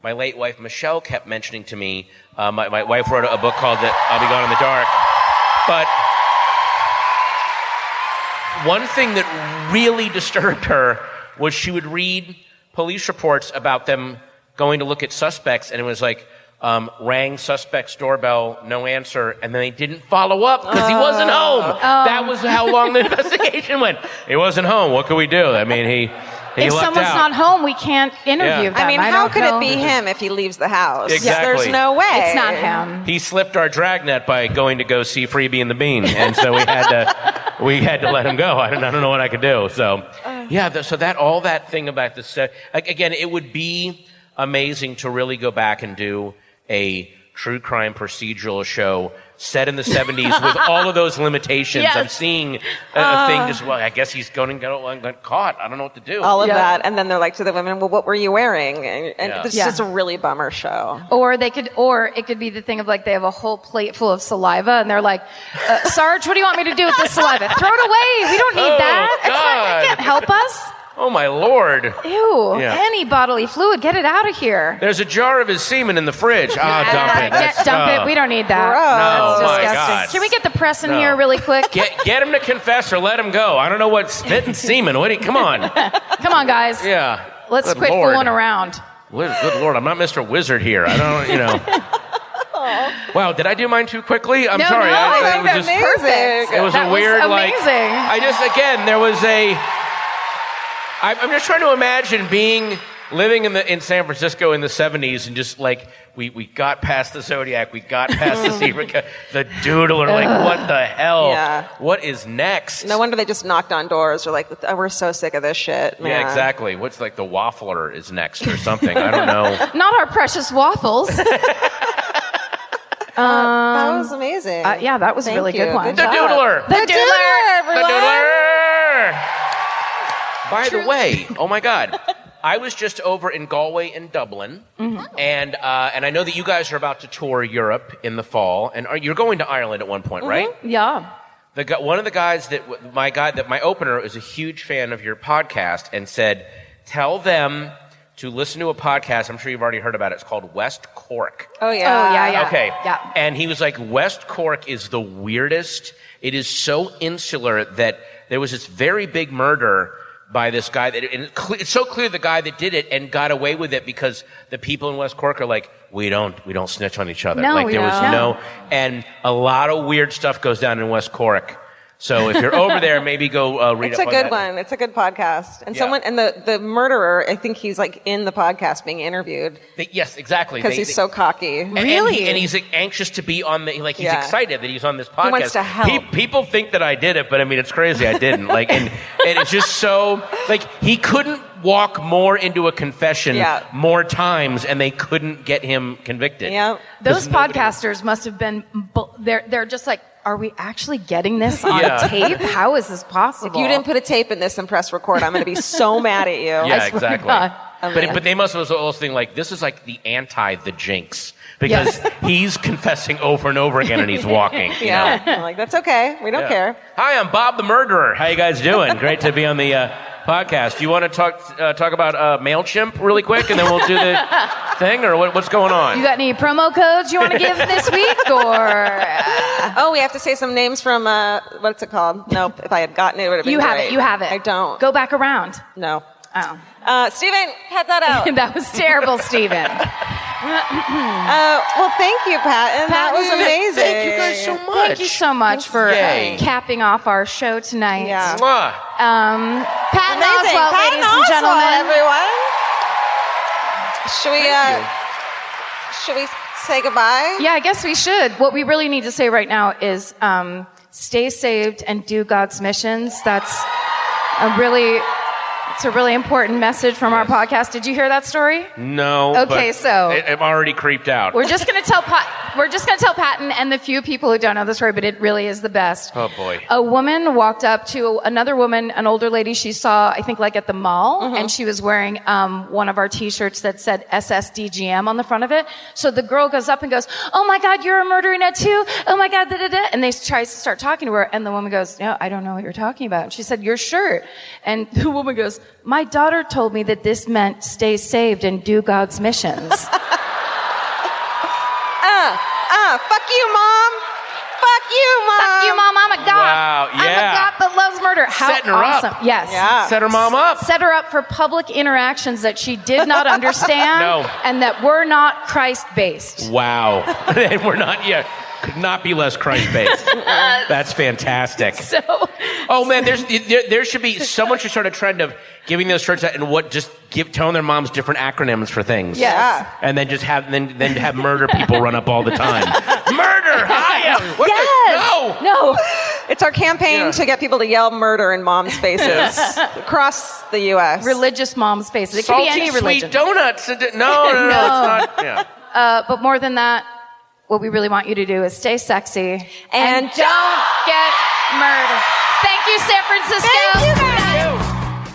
Speaker 1: my late wife, Michelle, kept mentioning to me, my wife wrote a book called I'll Be Gone in the Dark, but one thing that really disturbed her was she would read police reports about them going to look at suspects, and it was like, rang suspect's doorbell, no answer, and then they didn't follow up because he wasn't home. That was how long the investigation went. He wasn't home. What could we do? I mean, he
Speaker 4: if someone's
Speaker 1: out.
Speaker 4: Not home, we can't interview them.
Speaker 5: I mean, how could it be him if he leaves the house?
Speaker 1: Exactly.
Speaker 5: There's no way.
Speaker 4: It's not him.
Speaker 1: He slipped our dragnet by going to go see Freebie and the Bean, and so we had to let him go. I don't know what I could do. So, so that all that thing about this, again, it would be amazing to really go back and do a true crime procedural show set in the 70s with all of those limitations.
Speaker 4: Yes.
Speaker 1: I'm seeing a thing just, I guess he's going to get caught. I don't know what to do.
Speaker 5: All of that. And then they're like to the women, well, what were you wearing? And it's
Speaker 4: Yeah.
Speaker 5: just a really bummer show.
Speaker 4: Or it could be the thing of like they have a whole plate full of saliva and they're like, Sarge, what do you want me to do with this saliva? Throw it away. We don't need that.
Speaker 1: God.
Speaker 4: It can't help us.
Speaker 1: Oh, my Lord.
Speaker 4: Ew.
Speaker 1: Yeah.
Speaker 4: Any bodily fluid, get it out of here.
Speaker 1: There's a jar of his semen in the fridge. Dump it.
Speaker 4: Dump it. We don't need that.
Speaker 5: Gross.
Speaker 1: No,
Speaker 4: That's
Speaker 1: my
Speaker 4: disgusting.
Speaker 1: God.
Speaker 4: Can we get the press in
Speaker 1: No.
Speaker 4: here really quick?
Speaker 1: Get him to confess or let him go. I don't know what spitting semen. Come on.
Speaker 4: Come on, guys.
Speaker 1: Yeah.
Speaker 4: Let's
Speaker 1: Good
Speaker 4: quit
Speaker 1: Lord.
Speaker 4: fooling around.
Speaker 1: Good Lord, I'm not Mr. Wizard here. I don't. Wow, did I do mine too quickly? I'm
Speaker 4: No,
Speaker 1: sorry.
Speaker 4: no, I
Speaker 1: it
Speaker 4: think
Speaker 1: was
Speaker 4: that's
Speaker 1: just
Speaker 4: perfect.
Speaker 1: It was
Speaker 4: That
Speaker 1: a weird,
Speaker 4: was
Speaker 1: like.
Speaker 4: amazing.
Speaker 1: There was a. I'm just trying to imagine living in San Francisco in the 70s and just like we got past the Zodiac, we got past the Zebra, the Doodler, like what the hell?
Speaker 5: Yeah.
Speaker 1: What is next?
Speaker 5: No wonder they just knocked on doors. They're like, oh, we're so sick of this shit, man.
Speaker 1: Yeah, exactly. What's like the Waffler is next or something? I don't know.
Speaker 4: Not our precious waffles.
Speaker 5: That was amazing.
Speaker 4: Yeah, that was a really good one.
Speaker 1: The Doodler.
Speaker 4: The Doodler.
Speaker 5: everyone.
Speaker 1: The Doodler. By the way, oh my God, I was just over in Galway and Dublin, and I know that you guys are about to tour Europe in the fall, and you're going to Ireland at one point, right?
Speaker 4: Yeah.
Speaker 1: One of the guys my opener is a huge fan of your podcast, and said, tell them to listen to a podcast. I'm sure you've already heard about it. It's called West Cork.
Speaker 5: Oh, yeah.
Speaker 4: Oh, yeah.
Speaker 1: Okay.
Speaker 4: Yeah.
Speaker 1: And he was like, West Cork is the weirdest. It is so insular that there was this very big murder by this guy and it's so clear the guy that did it and got away with it because the people in West Cork are like, we don't snitch on each other.
Speaker 4: No,
Speaker 1: like there
Speaker 4: we
Speaker 1: was
Speaker 4: don't.
Speaker 1: and a lot of weird stuff goes down in West Cork. So if you're over there, maybe go read
Speaker 5: It's
Speaker 1: up
Speaker 5: a
Speaker 1: on
Speaker 5: good
Speaker 1: that.
Speaker 5: one. It's a good podcast. And
Speaker 1: Yeah.
Speaker 5: the murderer, I think he's like in the podcast being interviewed
Speaker 1: Yes, exactly.
Speaker 5: because he's so cocky.
Speaker 4: Really?
Speaker 1: And he's anxious to be on he's
Speaker 5: Yeah.
Speaker 1: excited that he's on this podcast.
Speaker 5: wants to help.
Speaker 1: People think that I did it, but I mean, it's crazy I didn't. And it's just so, he couldn't walk more into a confession
Speaker 5: Yeah.
Speaker 1: more times and they couldn't get him convicted.
Speaker 5: Yeah.
Speaker 4: Those podcasters must have been, they're just like, are we actually getting this on
Speaker 1: Yeah.
Speaker 4: tape? How is this possible?
Speaker 5: If you didn't put a tape in this and press record, I'm going to be so mad at you.
Speaker 1: Yeah,
Speaker 4: swear to
Speaker 1: exactly.
Speaker 4: God.
Speaker 1: But they must have also think like, this is like the the Jinx. Because he's confessing over and over again and he's walking. you know?
Speaker 5: Yeah. I'm like, that's okay. We don't care.
Speaker 1: Hi, I'm Bob the Murderer. How you guys doing? Great to be on the podcast. Do you want to talk about MailChimp really quick, and then we'll do the thing, or what's going on?
Speaker 4: You got any promo codes you want to give this week, or
Speaker 5: Oh, we have to say some names from, what's it called? Nope. If I had gotten it, it would have been
Speaker 4: you have
Speaker 5: great.
Speaker 4: it? You have it.
Speaker 5: I don't.
Speaker 4: Go back around.
Speaker 5: No.
Speaker 4: Oh,
Speaker 5: Steven, cut that out.
Speaker 4: that was terrible, Steven.
Speaker 5: Well, thank you, Patton. That was amazing.
Speaker 1: Thank you guys so much.
Speaker 4: Thank you so much for
Speaker 1: Yay.
Speaker 4: capping off our show tonight.
Speaker 5: Yeah.
Speaker 1: Mwah.
Speaker 4: Patton
Speaker 5: Amazing.
Speaker 4: Oswalt,
Speaker 5: Patton
Speaker 4: ladies and
Speaker 5: Oswalt,
Speaker 4: gentlemen.
Speaker 5: everyone. Should we say goodbye?
Speaker 4: Yeah, I guess we should. What we really need to say right now is stay saved and do God's missions. That's it's a really important message from our podcast. Did you hear that story?
Speaker 1: No.
Speaker 4: Okay,
Speaker 1: but
Speaker 4: so-
Speaker 1: I'm already creeped out.
Speaker 4: We're just going to tell Patton and the few people who don't know the story, but it really is the best.
Speaker 1: Oh, boy.
Speaker 4: A woman walked up to another woman, an older lady she saw, I think, like at the mall, and she was wearing one of our T-shirts that said SSDGM on the front of it. So the girl goes up and goes, "Oh my God, you're a murdering too! Oh my God, da da da!" And they try to start talking to her, and the woman goes, "No, I don't know what you're talking about." And she said, "Your shirt," and the woman goes, "My daughter told me that this meant stay saved and do God's missions."
Speaker 5: Fuck you, Mom. Fuck you, Mom.
Speaker 4: Fuck you, Mom. I'm a God.
Speaker 1: Wow,
Speaker 4: I'm a
Speaker 1: yeah.
Speaker 4: God that loves murder. How
Speaker 1: Setting her up.
Speaker 4: awesome. Yes.
Speaker 5: Yeah.
Speaker 1: Set her mom up.
Speaker 4: Set her up for public interactions that she did not understand
Speaker 1: No.
Speaker 4: and that were not Christ-based.
Speaker 1: Wow. And we're not yet. Could not be less Christ-based. That's fantastic.
Speaker 4: So,
Speaker 1: Oh man, there should be someone should start a trend of giving those shirts out and telling their moms different acronyms for things.
Speaker 4: yes.
Speaker 1: And then just have murder people run up all the time. Murder! Hiya! What
Speaker 4: Yes.
Speaker 1: the,
Speaker 4: No.
Speaker 5: It's our campaign to get people to yell murder in mom's faces across the U.S.
Speaker 4: Religious mom's faces. It could
Speaker 1: Salty
Speaker 4: be any religion.
Speaker 1: sweet donuts. No, it's not. Yeah.
Speaker 4: But more than that, what we really want you to do is stay sexy
Speaker 5: And
Speaker 4: don't get murdered. Thank you, San Francisco.
Speaker 5: Thank you, guys.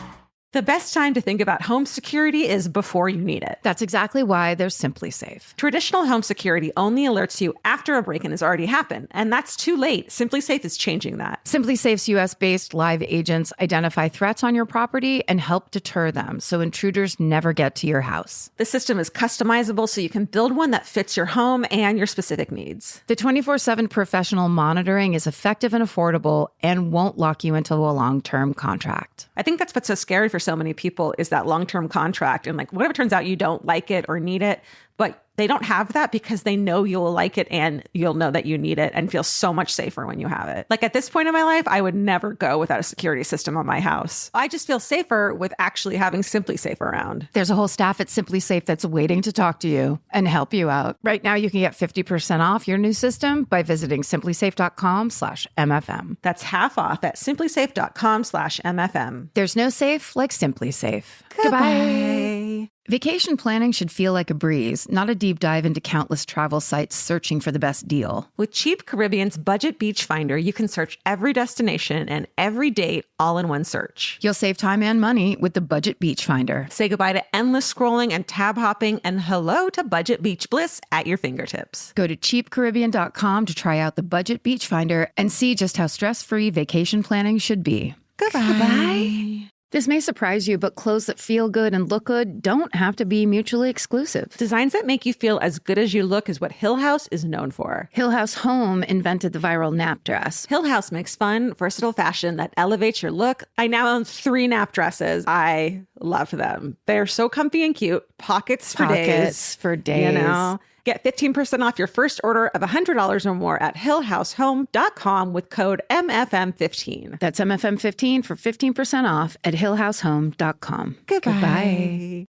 Speaker 3: The best time to think about home security is before you need it.
Speaker 2: That's exactly why there's Simply Safe.
Speaker 3: Traditional home security only alerts you after a break-in has already happened, and that's too late. Simply Safe is changing that.
Speaker 2: Simply Safe's US-based live agents identify threats on your property and help deter them so intruders never get to your house.
Speaker 3: The system is customizable so you can build one that fits your home and your specific needs.
Speaker 2: The 24/7 professional monitoring is effective and affordable and won't lock you into a long-term contract.
Speaker 3: I think that's what's so scary for so many people is that long-term contract. And like, what if it turns out you don't like it or need it? But they don't have that because they know you'll like it and you'll know that you need it and feel so much safer when you have it. Like at this point in my life, I would never go without a security system on my house. I just feel safer with actually having Simply Safe around.
Speaker 2: There's a whole staff at Simply Safe that's waiting to talk to you and help you out. Right now, you can get 50% off your new system by visiting simplysafe.com/MFM.
Speaker 3: That's half off at simplysafe.com/MFM.
Speaker 2: There's no safe like Simply Safe.
Speaker 3: Goodbye.
Speaker 2: Vacation planning should feel like a breeze, not a deep dive into countless travel sites searching for the best deal.
Speaker 3: With Cheap Caribbean's Budget Beach Finder, you can search every destination and every date all in one search.
Speaker 2: You'll save time and money with the Budget Beach Finder.
Speaker 3: Say goodbye to endless scrolling and tab hopping and hello to Budget Beach Bliss at your fingertips.
Speaker 2: Go to cheapcaribbean.com to try out the Budget Beach Finder and see just how stress-free vacation planning should be.
Speaker 3: Goodbye.
Speaker 2: This may surprise you, but clothes that feel good and look good don't have to be mutually exclusive.
Speaker 3: Designs that make you feel as good as you look is what Hill House is known for.
Speaker 2: Hill House Home invented the viral nap dress.
Speaker 3: Hill House makes fun, versatile fashion that elevates your look. I now own 3 nap dresses. I love them. They're so comfy and cute. Pockets for days. You know? Get 15% off your first order of $100 or more at hillhousehome.com with code MFM15.
Speaker 2: That's MFM15 for 15% off at hillhousehome.com.
Speaker 3: Goodbye.